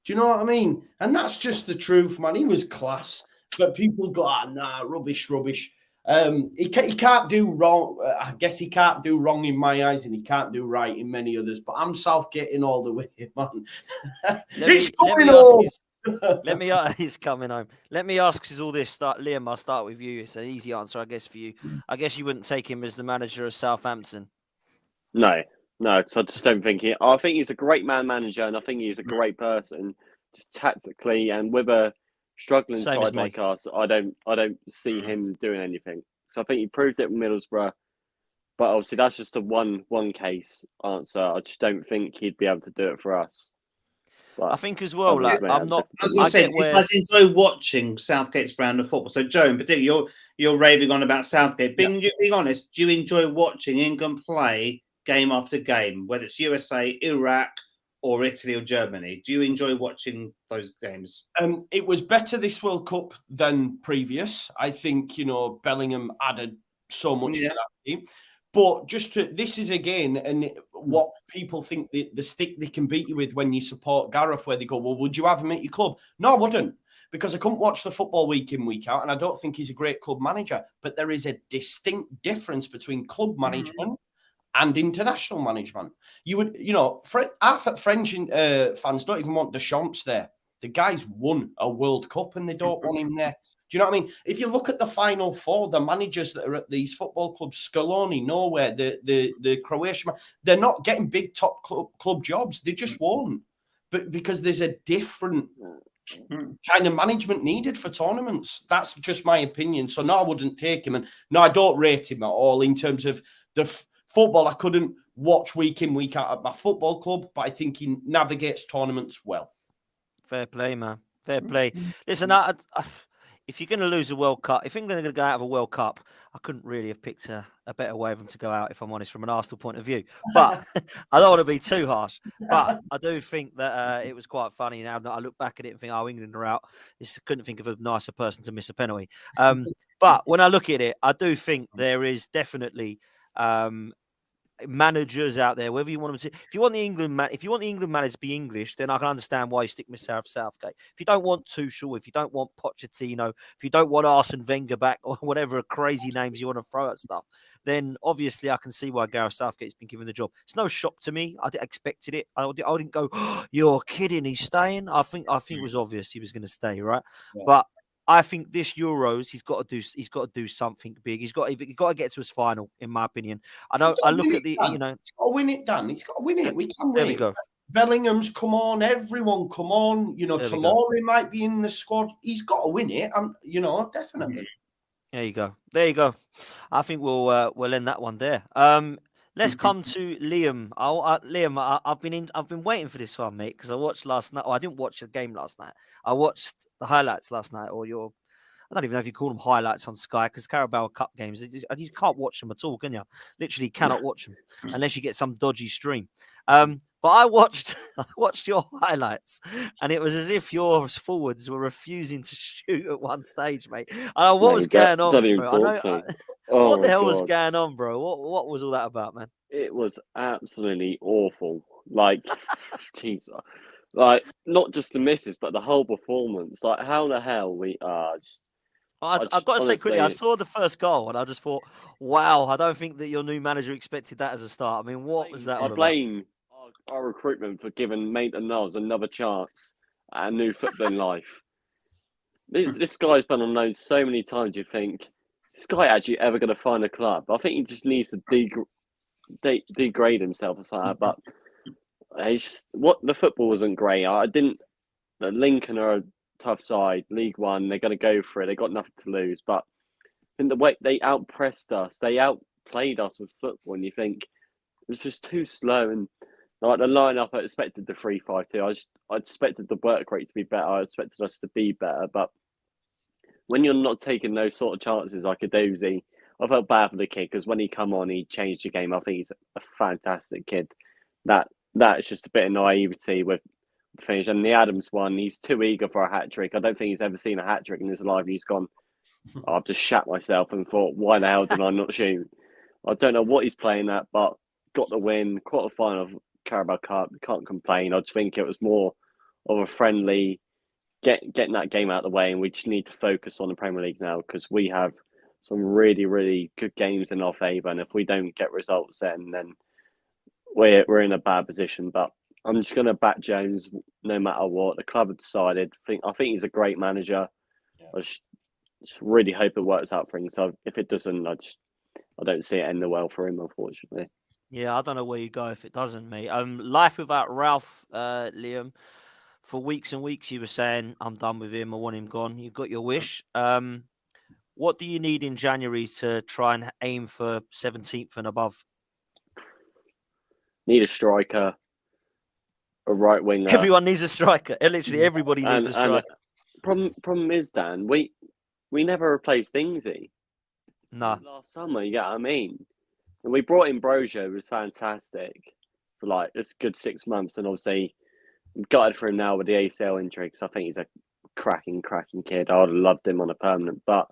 you know what I mean? And that's just the truth, man. He was class. But people go, nah, rubbish. He can't do wrong. I guess he can't do wrong in my eyes, and he can't do right in many others. But I'm Southgating all the way, man. He's coming home. He's coming home. Let me ask, because all this Liam, I'll start with you. It's an easy answer, I guess, for you. I guess you wouldn't take him as the manager of Southampton. No, because I just don't think he. I think he's a great manager, and I think he's a great person. Just tactically, and with a struggling side like us, I don't see him doing anything. So I think he proved it with Middlesbrough, but obviously that's just a one case answer. I just don't think he'd be able to do it for us. But I think as well, like, I'm not. I was going to say, do you guys enjoy watching Southgate's brand of football? So, Joe, in particular, you're raving on about Southgate. Being honest, do you enjoy watching England play game after game, whether it's USA, Iraq, or Italy or Germany? Do you enjoy watching those games? It was better this World Cup than previous. I think, Bellingham added so much to that team. But this is again, and what people think the stick they can beat you with when you support Gareth, where they go, well, would you have him at your club? No, I wouldn't, because I couldn't watch the football week in, week out, and I don't think he's a great club manager. But there is a distinct difference between club management and international management. You would, half French fans don't even want Deschamps there. The guy's won a World Cup and they don't want him there. Do you know what I mean? If you look at the Final Four, the managers that are at these football clubs, Scaloni, nowhere, the Croatian, they're not getting big top club jobs. They just won't. But because there's a different kind of management needed for tournaments. That's just my opinion. So no, I wouldn't take him. And no, I don't rate him at all in terms of the football. I couldn't watch week in, week out at my football club, but I think he navigates tournaments well. Fair play, man. Fair play. Listen, if you're going to lose a World Cup, if England are going to go out of a World Cup, I couldn't really have picked a better way of them to go out, if I'm honest, from an Arsenal point of view. But I don't want to be too harsh. But I do think that it was quite funny now that I look back at it and think, oh, England are out. I couldn't think of a nicer person to miss a penalty. But when I look at it, I do think there is definitely managers out there, whether you want them to, if you want the England manager to be English, then I can understand why you stick with Southgate. If you don't want Tuchel, if you don't want Pochettino, if you don't want Arsene Wenger back, or whatever crazy names you want to throw at stuff, then obviously I can see why Gareth Southgate's been given the job. It's no shock to me. I expected it. I didn't go, oh, you're kidding, he's staying. I think it was obvious he was going to stay, right? Yeah. But I think this Euros, he's got to do something big. He's got to get to his final, in my opinion. I look at the, He's got to win it, Dan. He's got to win it. We can win it. Go. Bellingham's come on, everyone come on. Tomori might be in the squad. He's got to win it. Definitely. There you go. I think we'll end that one there. Let's come to Liam. Liam, I've been waiting for this one, mate, because I watched last night. I didn't watch the game last night. I watched the highlights last night, I don't even know if you call them highlights on Sky, because Carabao Cup games, you can't watch them at all, can you? Literally cannot watch them unless you get some dodgy stream. But I watched your highlights, and it was as if your forwards were refusing to shoot at one stage, mate. What was going on, bro? What the hell was going on, bro? What was all that about, man? It was absolutely awful. Like, jeez, like not just the misses, but the whole performance. Like, how the hell we are? I've got to say quickly, I saw the first goal and I just thought, wow, I don't think that your new manager expected that as a start. I mean, what was that all about? I blame our recruitment for giving Maitland-Niles another chance at a new footballing life. This guy's been on loan so many times, you think, this guy actually ever going to find a club? I think he just needs to degrade himself or something. But it's just, the football wasn't great. Lincoln are a tough side, League One. They're going to go for it. They got nothing to lose. But in the way they outpressed us, they outplayed us with football, and you think it was just too slow. And like the lineup, I expected the 3-5-2. I expected the work rate to be better. I expected us to be better. But when you're not taking those sort of chances like a Dozy, I felt bad for the kid because when he come on, he changed the game. I think he's a fantastic kid. That's just a bit of naivety with the finish. And the Adams one, he's too eager for a hat trick. I don't think he's ever seen a hat trick in his life. He's gone, I've just shat myself and thought, why the hell did I not shoot? I don't know what he's playing at, but got the win, quarter final of Carabao Cup. Can't complain. I just think it was more of a friendly, getting that game out of the way, and we just need to focus on the Premier League now because we have some really, really good games in our favour. And if we don't get results then we're in a bad position. But I'm just going to back Jones no matter what. The club have decided. I think he's a great manager. Yeah. I just really hope it works out for him. So if it doesn't, I don't see it ending well for him, unfortunately. Yeah, I don't know where you go if it doesn't, mate. Life without Ralph, Liam. For weeks and weeks, you were saying, I'm done with him. I want him gone. You got your wish. What do you need in January to try and aim for 17th and above? Need a striker, a right winger. Everyone needs a striker. Literally, everybody needs a striker. Problem is, Dan, we never replaced Dingsy. No. Last summer, you get what I mean? And we brought in Brojo, who was fantastic for like it's good 6 months, and obviously I'm gutted for him now with the ACL injury because I think he's a cracking kid. I would have loved him on a permanent, but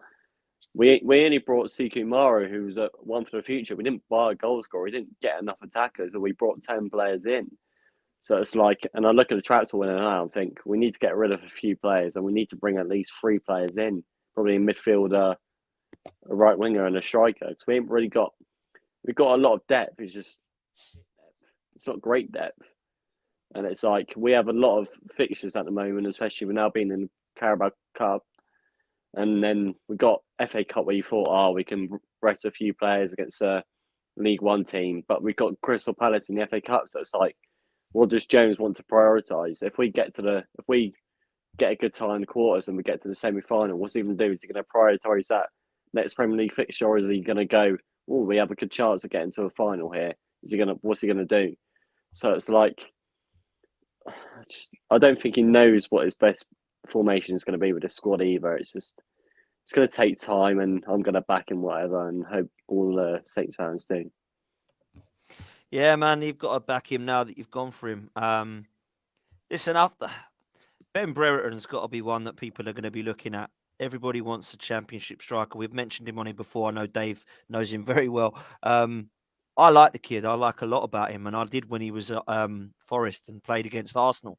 we only brought Siku Mara, who was a one for the future. We didn't buy a goal scorer. We didn't get enough attackers, and we brought 10 players in. So it's like, and I look at the transfer window now and think we need to get rid of a few players, and we need to bring at least 3 players in, probably a midfielder, a right winger, and a striker. Because we ain't really got. We've got a lot of depth. It's not great depth. And it's like we have a lot of fixtures at the moment, especially we're now being in the Carabao Cup. And then we got FA Cup where you thought, we can rest a few players against a League One team. But we've got Crystal Palace in the FA Cup. So it's like, what does Jones want to prioritise? If we get a good time in the quarters and we get to the semi-final, what's he going to do? Is he going to prioritise that next Premier League fixture, or is he going to go, we have a good chance of getting to a final here? What's he going to do? So it's like, I don't think he knows what his best formation is going to be with the squad either. It's going to take time, and I'm going to back him whatever and hope all the Saints fans do. Yeah, man, you've got to back him now that you've gone for him. Listen, Ben Brereton's got to be one that people are going to be looking at. Everybody wants a championship striker. We've mentioned him on here before. I know Dave knows him very well. I like the kid. I like a lot about him. And I did when he was at Forest and played against Arsenal.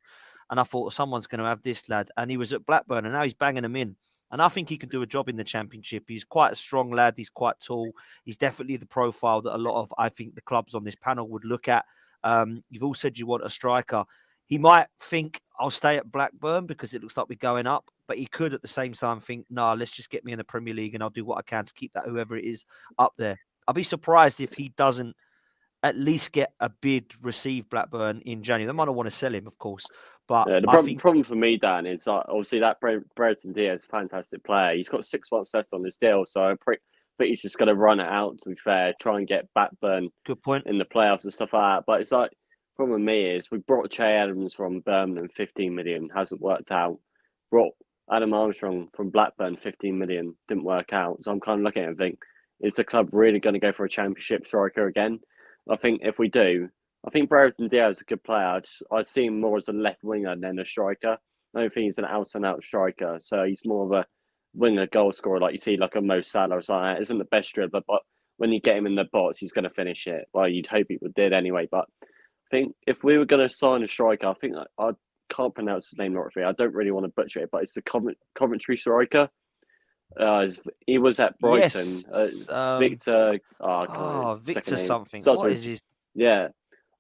And I thought someone's going to have this lad. And he was at Blackburn, and now he's banging them in. And I think he could do a job in the championship. He's quite a strong lad. He's quite tall. He's definitely the profile that a lot of, I think, the clubs on this panel would look at. You've all said you want a striker. He might think, I'll stay at Blackburn because it looks like we're going up. But he could at the same time think, let's just get me in the Premier League and I'll do what I can to keep that, whoever it is, up there. I'll be surprised if he doesn't at least get a bid received Blackburn in January. They might not want to sell him, of course. But the problem for me, Dan, is obviously that Brereton Diaz is a fantastic player. He's got 6 months left on his deal, so I think he's just going to run it out, to be fair, try and get Blackburn good point in the playoffs and stuff like that. But it's like, the problem with me is we brought Che Adams from Birmingham, 15 million, hasn't worked out. Brought Adam Armstrong from Blackburn, 15 million, didn't work out. So I'm kind of looking at it and think, is the club really going to go for a championship striker again? I think if we do, I think Brereton Diaz is a good player. I see him more as a left winger than a striker. I don't think he's an out-and-out striker. So he's more of a winger goal scorer, like you see, like a Mo Salah or something. Isn't the best dribbler, but when you get him in the box, he's going to finish it. Well, you'd hope he would did anyway. But I think if we were going to sign a striker, I think I can't pronounce his name right. I don't really want to butcher it, but it's the Coventry striker. He was at Brighton. Yes. Victor. Victor something. What is his? Yeah.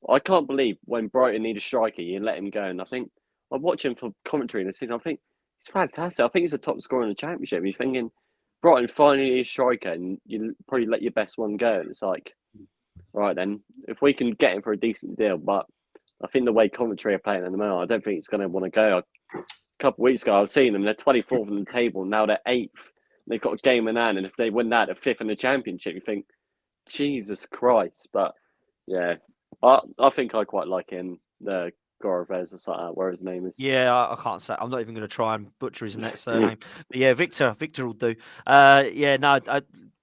I can't believe when Brighton need a striker, you let him go. And I think I watch him for Coventry in the season. I think he's fantastic. I think he's a top scorer in the championship. You're thinking, Brighton finally need a striker, and you probably let your best one go. And it's like, all right then, if we can get him for a decent deal, but I think the way Coventry are playing at the moment, I don't think it's going to want to go. A couple of weeks ago, I was seeing them; they're 24th on the table. Now they're 8th. They've got a game in hand, and if they win that, they're 5th in the Championship. You think, Jesus Christ! But yeah, I think I quite like him. The Gorovez or something, where his name is. Yeah, I can't say. I'm not even going to try and butcher his next surname. But yeah, Victor will do. Yeah, no,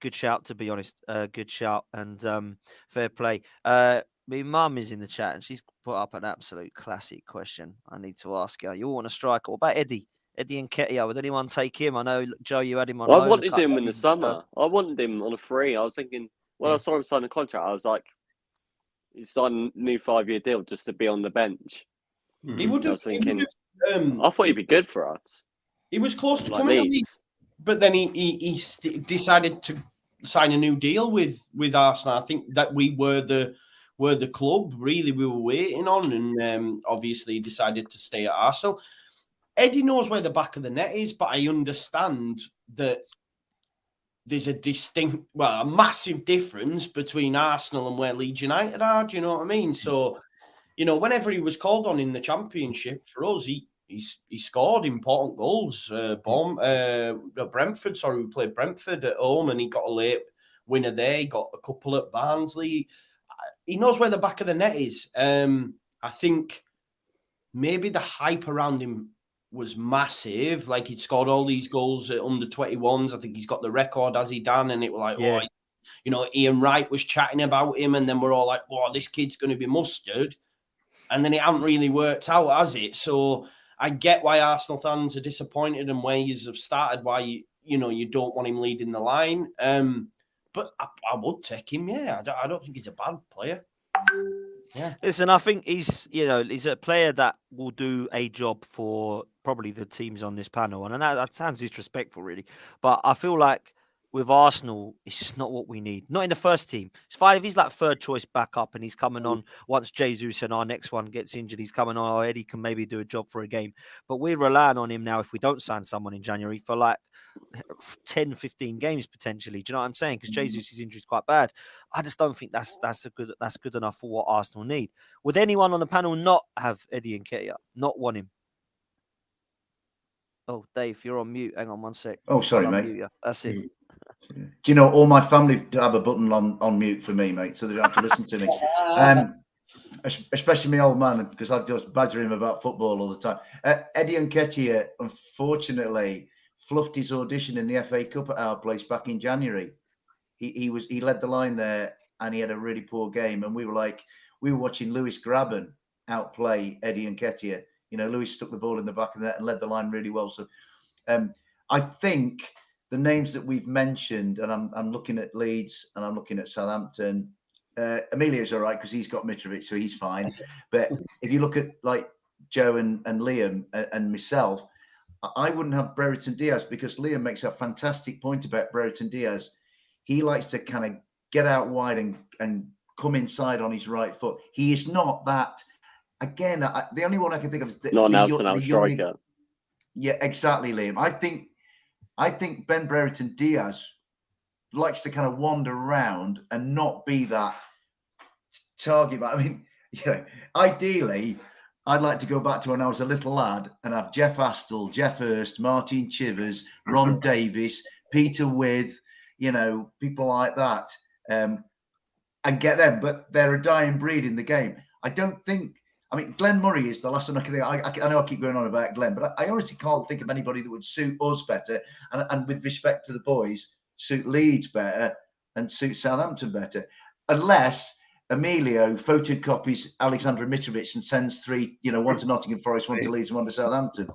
good shout, to be honest. Good shout and fair play. My mum is in the chat and she's put up an absolute classic question. I need to ask you. You all want a striker? What about Eddie? Eddie Nketiah, would anyone take him? I know, Joe, you had him on I loan. wanted him in the summer. I wanted him on a free. I was thinking, when I saw him sign a contract, I was like, he signed a new 5-year deal just to be on the bench. He would have. I thought he'd be good for us. He was close to Like coming, Leeds. but then he decided to sign a new deal with Arsenal. I think that we were the club really we were waiting on, and obviously he decided to stay at Arsenal. Eddie knows where the back of the net is, but I understand that there's a massive difference between Arsenal and where Leeds United are. Do you know what I mean? So, whenever he was called on in the Championship for us, he scored important goals. Brentford, we played Brentford at home, and he got a late winner there. He got a couple at Barnsley. He knows where the back of the net is. I think maybe the hype around him was massive. Like, he'd scored all these goals at under 21s. I think he's got the record, as he done, and it was like, Ian Wright was chatting about him, and then we're all like, "Wow, this kid's going to be mustard." And then it hasn't really worked out, has it? So I get why Arsenal fans are disappointed and ways have started why you don't want him leading the line. But I would take him. Yeah, I don't think he's a bad player. Yeah. Listen, I think he's a player that will do a job for probably the teams on this panel, and that sounds disrespectful, really. But I feel like with Arsenal, it's just not what we need. Not in the first team. It's fine if he's like third choice backup and he's coming on once Jesus and our next one gets injured. He's coming on. Eddie can maybe do a job for a game. But we're relying on him now if we don't sign someone in January for like 10, 15 games potentially. Do you know what I'm saying? Because Jesus' injury is quite bad. I just don't think that's good enough for what Arsenal need. Would anyone on the panel not have Eddie Nketiah? Not want him? Oh, Dave, you're on mute. Hang on one sec. Oh, sorry, mate. That's it. Do you know all my family have a button on mute for me, mate, so they don't have to listen to me. Especially my old man, because I just badger him about football all the time. Eddie Nketiah, unfortunately, fluffed his audition in the FA Cup at our place back in January. He led the line there, and he had a really poor game. And we were watching Lewis Graben outplay Eddie Nketiah. Lewis stuck the ball in the back of the net and led the line really well. So I think the names that we've mentioned, and I'm looking at Leeds and I'm looking at Southampton. Emilio's all right because he's got Mitrovic, so he's fine. But if you look at like Joe and Liam and myself, I wouldn't have Brereton Diaz, because Liam makes a fantastic point about Brereton Diaz. He likes to kind of get out wide and come inside on his right foot. He is not that. Again, the only one I can think of is not Nelson out striker. Yeah, exactly, Liam. I think Ben Brereton Diaz likes to kind of wander around and not be that target. I mean, ideally, I'd like to go back to when I was a little lad and have Jeff Astle, Jeff Hurst, Martin Chivers, Ron Davis, Peter With, people like that, and get them. But they're a dying breed in the game. Glenn Murray is the last one I can think. I know I keep going on about Glenn, but I honestly can't think of anybody that would suit us better. And with respect to the boys, suit Leeds better and suit Southampton better, unless Emilio photocopies Alexander Mitrovic and sends 3, one to Nottingham Forest, 1 to Leeds, and 1 to Southampton.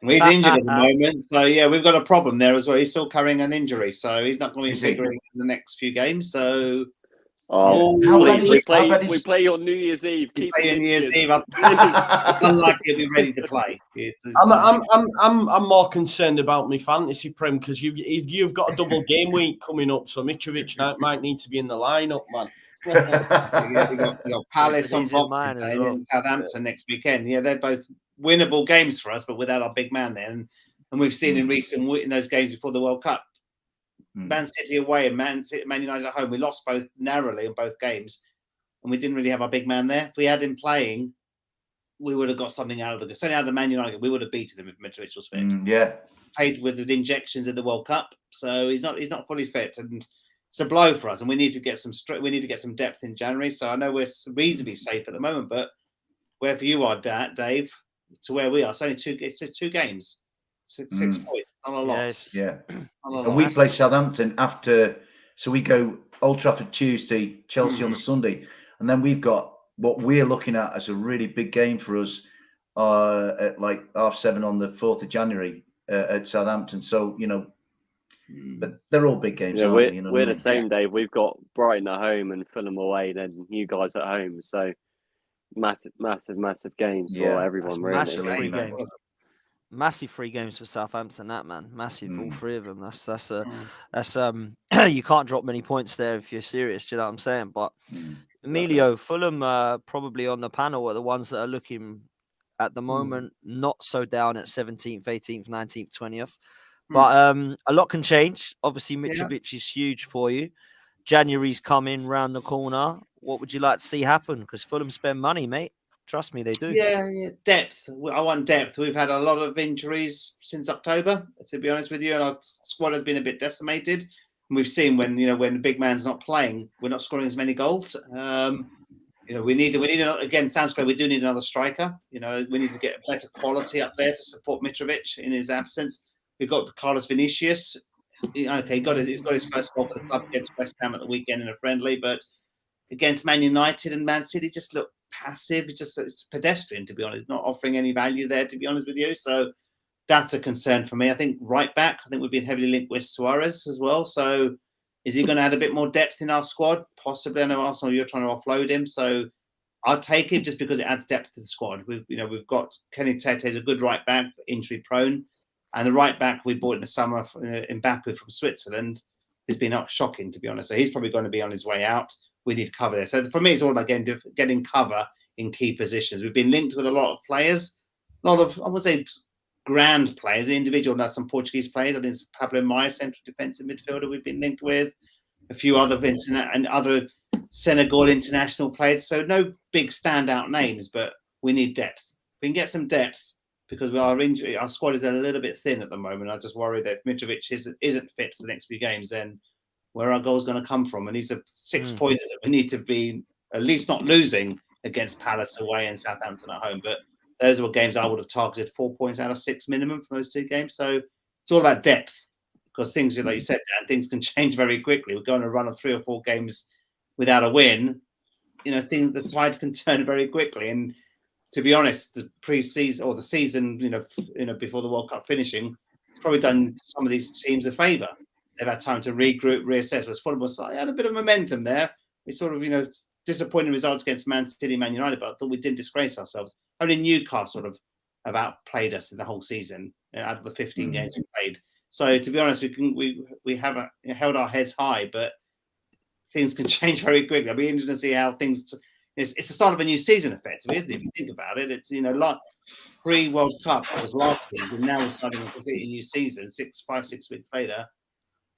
Well, he's injured at the moment, so yeah, we've got a problem there as well. He's still carrying an injury, so he's not going to be figuring in the next few games. So. We play on New Year's Eve. Keep playing New Year's Eve. It's unlikely he'll be ready to play. I'm more concerned about my fantasy prem, because you've got a double game week coming up, so Mitrovic might need to be in the lineup, man. We've got Palace on Boxing Day and Southampton next weekend. Yeah, they're both winnable games for us, but without our big man there. And we've seen in those games before the World Cup, Man City away and Man United at home. We lost both narrowly in both games, and we didn't really have our big man there. If we had him playing, we would have got something out of the certainly out of the Man United. We would have beaten him if Mitrovic was fit. Played with the injections in the World Cup, so he's not fully fit, and it's a blow for us. And we need to get some depth in January. So I know we're reasonably safe at the moment, but wherever you are, Dave, to where we are, it's only two games, 6 points, not a lot. And we play Southampton after, so we go Old Trafford Tuesday, Chelsea on the Sunday, and then we've got what we're looking at as a really big game for us at like 7:30 on the 4th of January at Southampton. So, but they're all big games, aren't they? We're the same, Dave. We've got Brighton at home and Fulham away, then you guys at home. So massive games for everyone. Massive free games for Southampton, that man. Massive, all three of them. That's you can't drop many points there if you're serious. Do you know what I'm saying? But Emilio, Fulham probably on the panel are the ones that are looking at the moment not so down at 17th, 18th, 19th, 20th. But a lot can change. Obviously, Mitrovic is huge for you. January's coming round the corner. What would you like to see happen? Because Fulham spend money, mate. Trust me, they do. Yeah, depth. I want depth. We've had a lot of injuries since October, to be honest with you, and our squad has been a bit decimated. And we've seen when the big man's not playing, we're not scoring as many goals. We need again. Sounds great. We do need another striker. We need to get better quality up there to support Mitrovic in his absence. We've got Carlos Vinicius. He's got his first goal for the club against West Ham at the weekend in a friendly, but against Man United and Man City, just look passive. It's pedestrian, to be honest, not offering any value there, to be honest with you. So that's a concern for me. I think right back, we've been heavily linked with Suarez as well. So is he going to add a bit more depth in our squad? Possibly. I know Arsenal, you're trying to offload him. So I'll take him just because it adds depth to the squad. We've got Kenny Tete is a good right back, injury prone. And the right back we bought in the summer, Mbappe from Switzerland, has been shocking, to be honest. So he's probably going to be on his way out. We need cover there. So for me, it's all about getting cover in key positions. We've been linked with a lot of players, a lot of, I would say, grand players, individual, not some Portuguese players. I think it's Pablo Maia, central defensive midfielder we've been linked with, a few other and other Senegal international players. So no big standout names, but we need depth. We can get some depth because our squad is a little bit thin at the moment. I just worry that if Mitrovic isn't fit for the next few games, then where our goal is going to come from. And these are 6 pointers that we need to be at least not losing against Palace away and Southampton at home. But those were games I would have targeted 4 points out of 6 minimum for those 2 games. So it's all about depth because things, like you said, Dan, things can change very quickly. We're going to run 3 or 4 games without a win. The tide can turn very quickly. And to be honest, the pre-season or the season, before the World Cup finishing, it's probably done some of these teams a favour. They've had time to regroup, reassess. Whereas Fulham had a bit of momentum there. We sort of, disappointing results against Man City, Man United, but I thought we didn't disgrace ourselves. Only Newcastle have outplayed us in the whole season out of the 15 games we played. So to be honest, we have held our heads high, but things can change very quickly. I'll be interested to see how things. It's the start of a new season, effectively, isn't it? If you think about it, it's like pre-World Cup was last season. Now we're starting a completely new season. 5, 6 weeks later,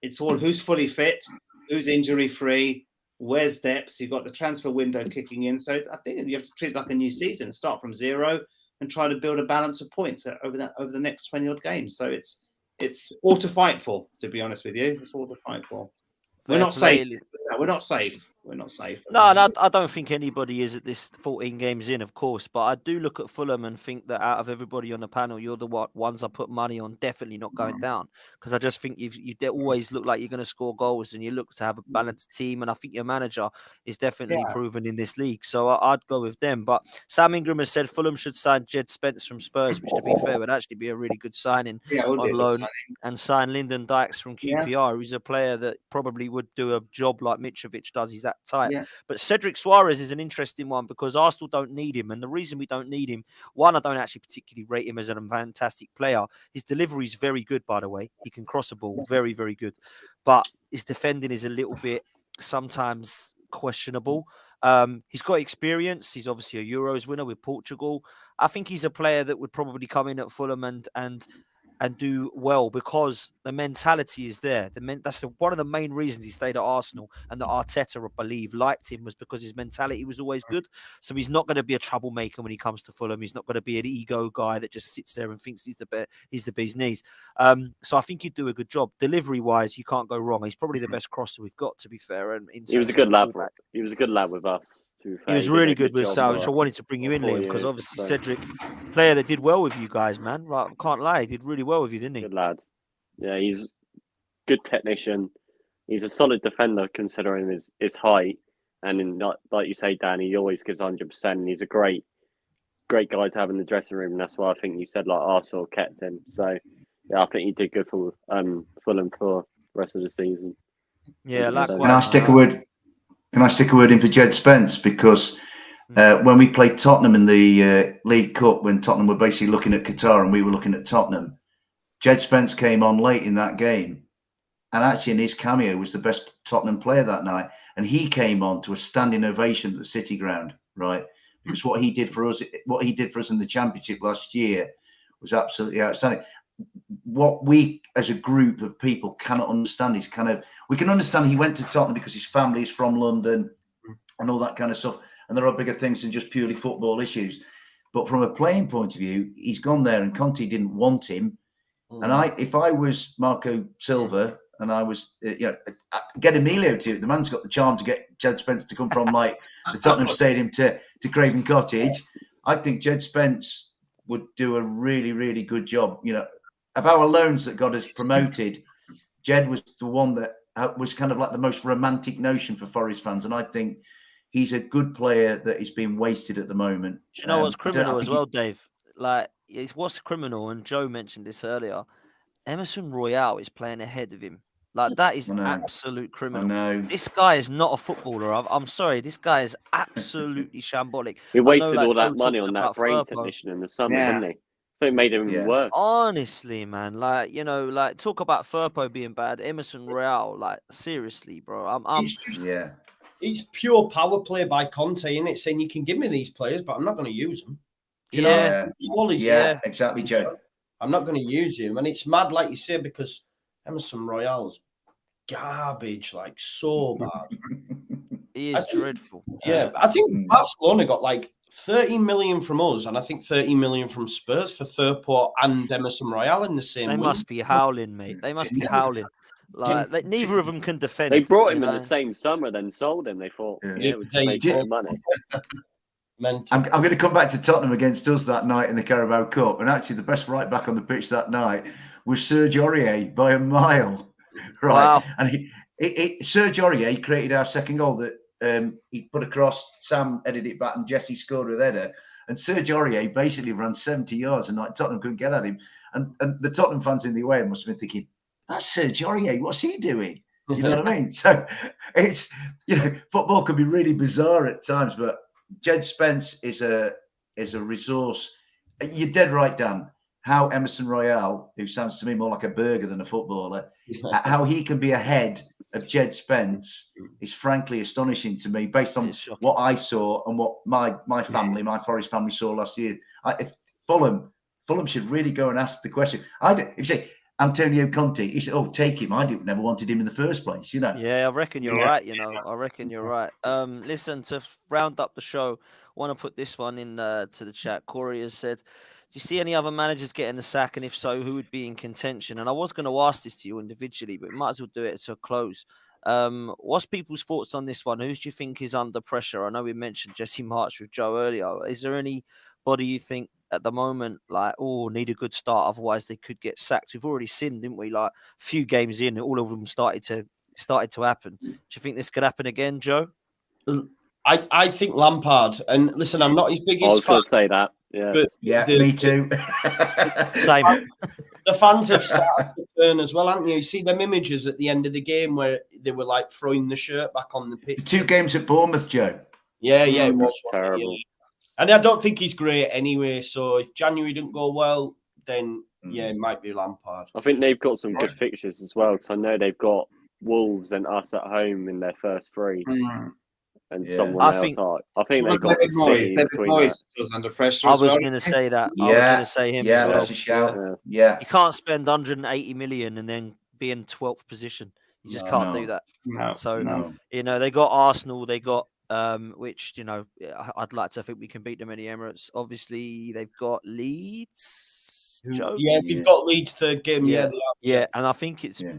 it's all who's fully fit, who's injury-free, where's depth. You've got the transfer window kicking in, so I think you have to treat it like a new season, start from zero, and try to build a balance of points over the next 20 odd games. So it's all to fight for. To be honest with you, it's all to fight for. We're not safe. We're not safe. We're not safe. No, I don't think anybody is at this 14 games in, of course. But I do look at Fulham and think that out of everybody on the panel, you're the ones I put money on definitely not going down. Because I just think you always look like you're going to score goals and you look to have a balanced team. And I think your manager is definitely proven in this league. So I'd go with them. But Sam Ingram has said Fulham should sign Jed Spence from Spurs, which to be fair would actually be a really good signing on loan. And sign Lyndon Dykes from QPR, who's a player that probably would do a job like Mitrovic does. He's that type. Yeah. But Cedric Suarez is an interesting one because Arsenal don't need him. And the reason we don't need him, one, I don't actually particularly rate him as a fantastic player. His delivery is very good, by the way. He can cross a ball, very, very good. But his defending is a little bit sometimes questionable. He's got experience. He's obviously a Euros winner with Portugal. I think he's a player that would probably come in at Fulham and and do well because the mentality is there. That's one of the main reasons he stayed at Arsenal, and that Arteta, I believe, liked him was because his mentality was always good. So he's not going to be a troublemaker when he comes to Fulham. He's not going to be an ego guy that just sits there and thinks he's the bee's knees. So I think he'd do a good job. Delivery-wise, you can't go wrong. He's probably the best crosser we've got, to be fair. And he was a good lad. He was a good lad with us. To be fair. He was did really a good with job South. I wanted to bring you in, 4 Liam, because years, obviously so. Cedric, player that did well with you guys, man. Like, I can't lie, he did really well with you, didn't he? Good lad. Yeah, he's good technician. He's a solid defender considering his height. And like you say, Dan, he always gives 100%. He's a great guy to have in the dressing room. And that's why I think you said like Arsenal kept him. So yeah, I think he did good for Fulham for the rest of the season. Yeah, likewise. Can I stick a word? Can I stick a word in for Jed Spence? Because when we played Tottenham in the League Cup, when Tottenham were basically looking at Qatar and we were looking at Tottenham, Jed Spence came on late in that game, and actually in his cameo was the best Tottenham player that night. And he came on to a standing ovation at the City Ground, right? Because what he did for us in the Championship last year was absolutely outstanding. What we as a group of people cannot understand is we can understand he went to Tottenham because his family is from London and all that kind of stuff. And there are bigger things than just purely football issues. But from a playing point of view, he's gone there and Conte didn't want him. And if I was Marco Silva and I was, get Emilio to, the man's got the charm to get Jed Spence to come from like the Tottenham Stadium to Craven Cottage. I think Jed Spence would do a really, really good job. Of our loans that got us promoted, Jed was the one that was kind of like the most romantic notion for Forest fans. And I think he's a good player that is being wasted at the moment. Do you know what's criminal as well, Dave? Like, what's criminal, and Joe mentioned this earlier, Emerson Royale is playing ahead of him. Like, that is absolute criminal. I know. This guy is not a footballer. I'm sorry. This guy is absolutely shambolic. He wasted like all that Joe money on that brain Firpo. technician in the summer, didn't he? I think it made him even worse. Honestly, man, talk about Firpo being bad. Emerson Royale, like, seriously, bro. It's pure power play by Conte, isn't it? Saying you can give me these players, but I'm not going to use them. Do you know? Exactly, Joe. I'm not going to use him. And it's mad, like you say, because Emerson Royale's garbage, like so bad. He is dreadful. Yeah, I think Barcelona got like 30 million from us, and I think 30 million from Spurs for Firpo and Emerson Royale in the same They week. must be howling, mate. They must be howling. Like, neither of them can defend. They brought him in the same summer, then sold him. They thought, we can make more money. I'm going to come back to Tottenham against us that night in the Carabao Cup, and actually the best right back on the pitch that night was Serge Aurier by a mile. Right, wow. And Serge Aurier created our second goal that he put across. Sam headed it back, and Jesse scored with header. And Serge Aurier basically ran 70 yards, and like Tottenham couldn't get at him. And the Tottenham fans in the away must have been thinking, "That's Serge Aurier. What's he doing?" You know what I mean? So it's football can be really bizarre at times, but Jed Spence is a resource. You're dead right, Dan. How Emerson Royale, who sounds to me more like a burger than a footballer, how he can be ahead of Jed Spence is frankly astonishing to me, based on what I saw and what my family, my Forest family, saw last year. If Fulham should really go and ask the question. If you say Antonio Conte, he said, "Oh, take him. I never wanted him in the first place." Yeah, I reckon you're right. I reckon you're right. Listen, to round up the show, want to put this one in to the chat. Corey has said, "Do you see any other managers getting the sack, and if so, who would be in contention?" And I was going to ask this to you individually, but we might as well do it to a close. What's people's thoughts on this one? Who do you think is under pressure? I know we mentioned Jesse March with Joe earlier. Is there anybody you think at the moment, like, need a good start, otherwise they could get sacked? We've already seen, didn't we? Like, a few games in, all of them started to happen. Do you think this could happen again, Joe? I think Lampard. And listen, I'm not his biggest fan. I was going to say that. Yeah, me too. Same. The fans have started to turn as well, haven't you? You see them images at the end of the game where they were like throwing the shirt back on the pitch. The 2 games at Bournemouth, Joe. Yeah, it was terrible. And I don't think he's great anyway. So if January didn't go well, then it might be Lampard. I think they've got some good fixtures as well, because I know they've got Wolves and us at home in their first 3. and Yeah. someone I else. think- I think they've got David the city Moyes. David between Moyes was under pressure I as was well. going to say that. Yeah, I was going to say him as well. that's a shout. Yeah. Yeah, You can't spend 180 million and then be in 12th position. You just can't do that. No, So, no. they got Arsenal, they got which I'd like to think we can beat them in the Emirates. Obviously, they've got Leeds. Joe? Yeah, we've got Leeds third game. Yeah. Yeah, they have, Yeah, and I think Yeah.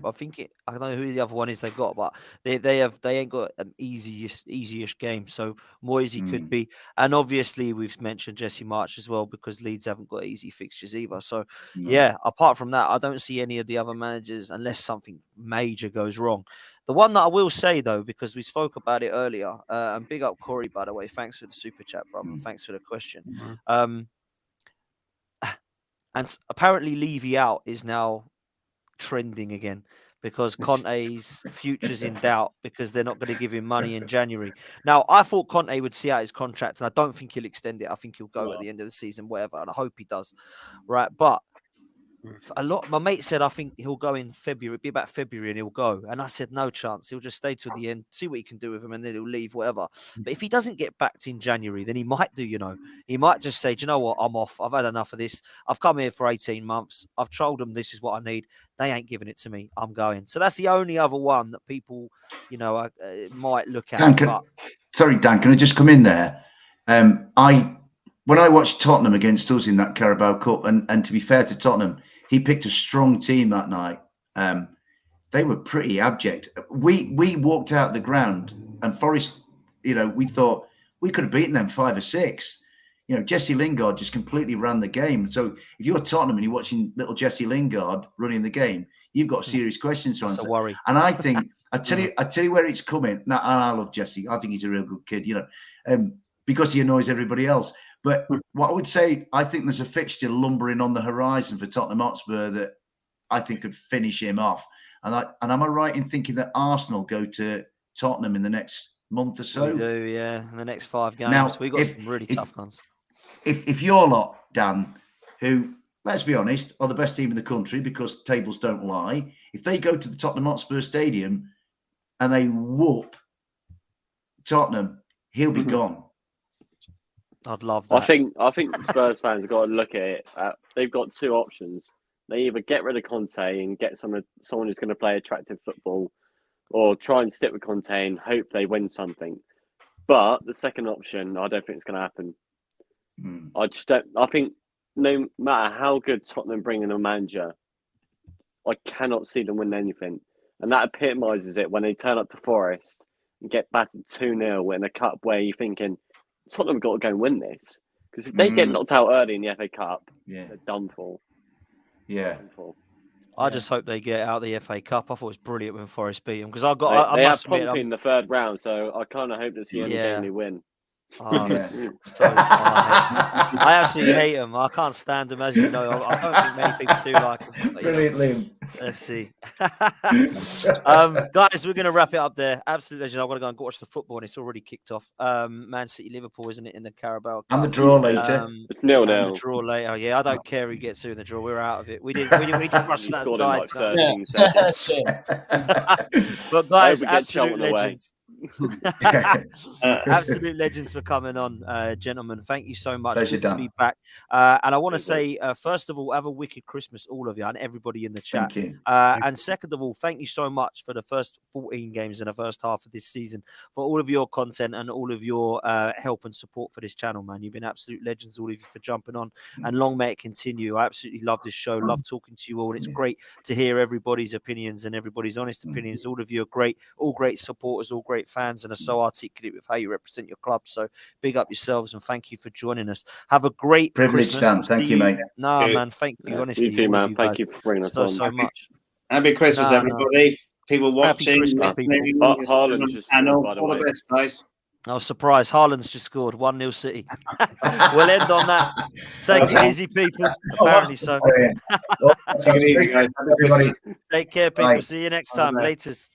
I don't know who the other one is they've got, but they ain't got an easy-ish game. So Moisey could be, and obviously we've mentioned Jesse March as well because Leeds haven't got easy fixtures either. So yeah, apart from that, I don't see any of the other managers unless something major goes wrong. The one that I will say though, because we spoke about it earlier, and big up Corey by the way, thanks for the super chat, brother. Thanks for the question. And apparently Levy out is now trending again because Conte's future's in doubt because they're not going to give him money in January. Now, I thought Conte would see out his contract, and I don't think he'll extend it. I think he'll go at the end of the season, whatever, and I hope he does. Right, but my mate said I think he'll go in February. It'll be about February, and he'll go. And I said no chance. He'll just stay till the end, see what he can do with him, and then he'll leave, whatever. But if he doesn't get backed in January, then he might do. He might just say, "Do you know what? I'm off. I've had enough of this. I've come here for 18 months. I've told them this is what I need. They ain't giving it to me. I'm going." So that's the only other one that people, might look at. Dan, sorry, Dan, can I just come in there? When I watched Tottenham against us in that Carabao Cup, and to be fair to Tottenham, he picked a strong team that night. They were pretty abject. We walked out the ground, and Forest, we thought we could have beaten them 5 or 6. Jesse Lingard just completely ran the game. So if you're Tottenham and you're watching little Jesse Lingard running the game, you've got serious questions to answer. That's a worry. And I think I tell you where it's coming. Now, and I love Jesse. I think he's a real good kid. Because he annoys everybody else. But what I would say, I think there's a fixture lumbering on the horizon for Tottenham Hotspur that I think could finish him off. And am I right in thinking that Arsenal go to Tottenham in the next month or so? We do, yeah. In the next 5 games. Now, We've got some really tough ones. If you're lot, Dan, who, let's be honest, are the best team in the country because tables don't lie, if they go to the Tottenham Hotspur Stadium and they whoop Tottenham, he'll be gone. I'd love that. I think Spurs fans have got to look at it. They've got 2 options. They either get rid of Conte and get someone who's going to play attractive football, or try and stick with Conte and hope they win something. But the second option, I don't think it's going to happen. I just don't. I think no matter how good Tottenham bring in a manager, I cannot see them win anything. And that epitomises it when they turn up to Forest and get battered 2-0 in a cup where you're thinking, Tottenham got to go and win this. Because if they get knocked out early in the FA Cup, they're done for. Yeah. I just hope they get out the FA Cup. I thought it was brilliant when Forest beat them because I They have must admit, Pompey in the 3rd round, so I kind of hope to see any game they win. I absolutely hate them. I can't stand them, as you know. I don't think many people do like them. But, Brilliant, Liam. Let's see. Guys, we're going to wrap it up there. Absolute legend. I've got to go and watch the football, and it's already kicked off. Man City, Liverpool, isn't it, in the Carabao Cup? And the draw later. It's 0-0. The draw later. Yeah, I don't care who gets who in the draw. We're out of it. We didn't rush that Like side. 13 seconds. But guys, Hope we get absolute Cheltenham away. legends. Absolute legends for coming on, gentlemen. Thank you so much. Pleasure, Good to Dan. be back. And I want to say, first of all, have a wicked Christmas, all of you, and everybody in the chat. Thank you. And second of all, thank you so much for the first 14 games in the first half of this season, for all of your content and all of your help and support for this channel, man. You've been absolute legends, all of you, for jumping on, and long may it continue. I absolutely love this show, love talking to you all, and it's great to hear everybody's opinions and everybody's honest opinions. All of you are great, all great supporters, all great fans, and are so articulate with how you represent your club. So big up yourselves, and thank you for joining us. Have a great Privilege, Christmas. Dan. Thank you, mate. Nah, man, thank you. Honestly, You too, all of man. you Thank guys, you for bringing us on. so much. Happy Christmas, everybody. People watching, Christmas, listening, Haaland just channel. scored, by the All way. the best, guys. Oh, surprise. Haaland's just scored 1-0 City. We'll end on that. Take it easy, people. Apparently so. Take it easy, guys. Have a good Christmas. Take care, people. Bye. See you next time. Bye. Laters.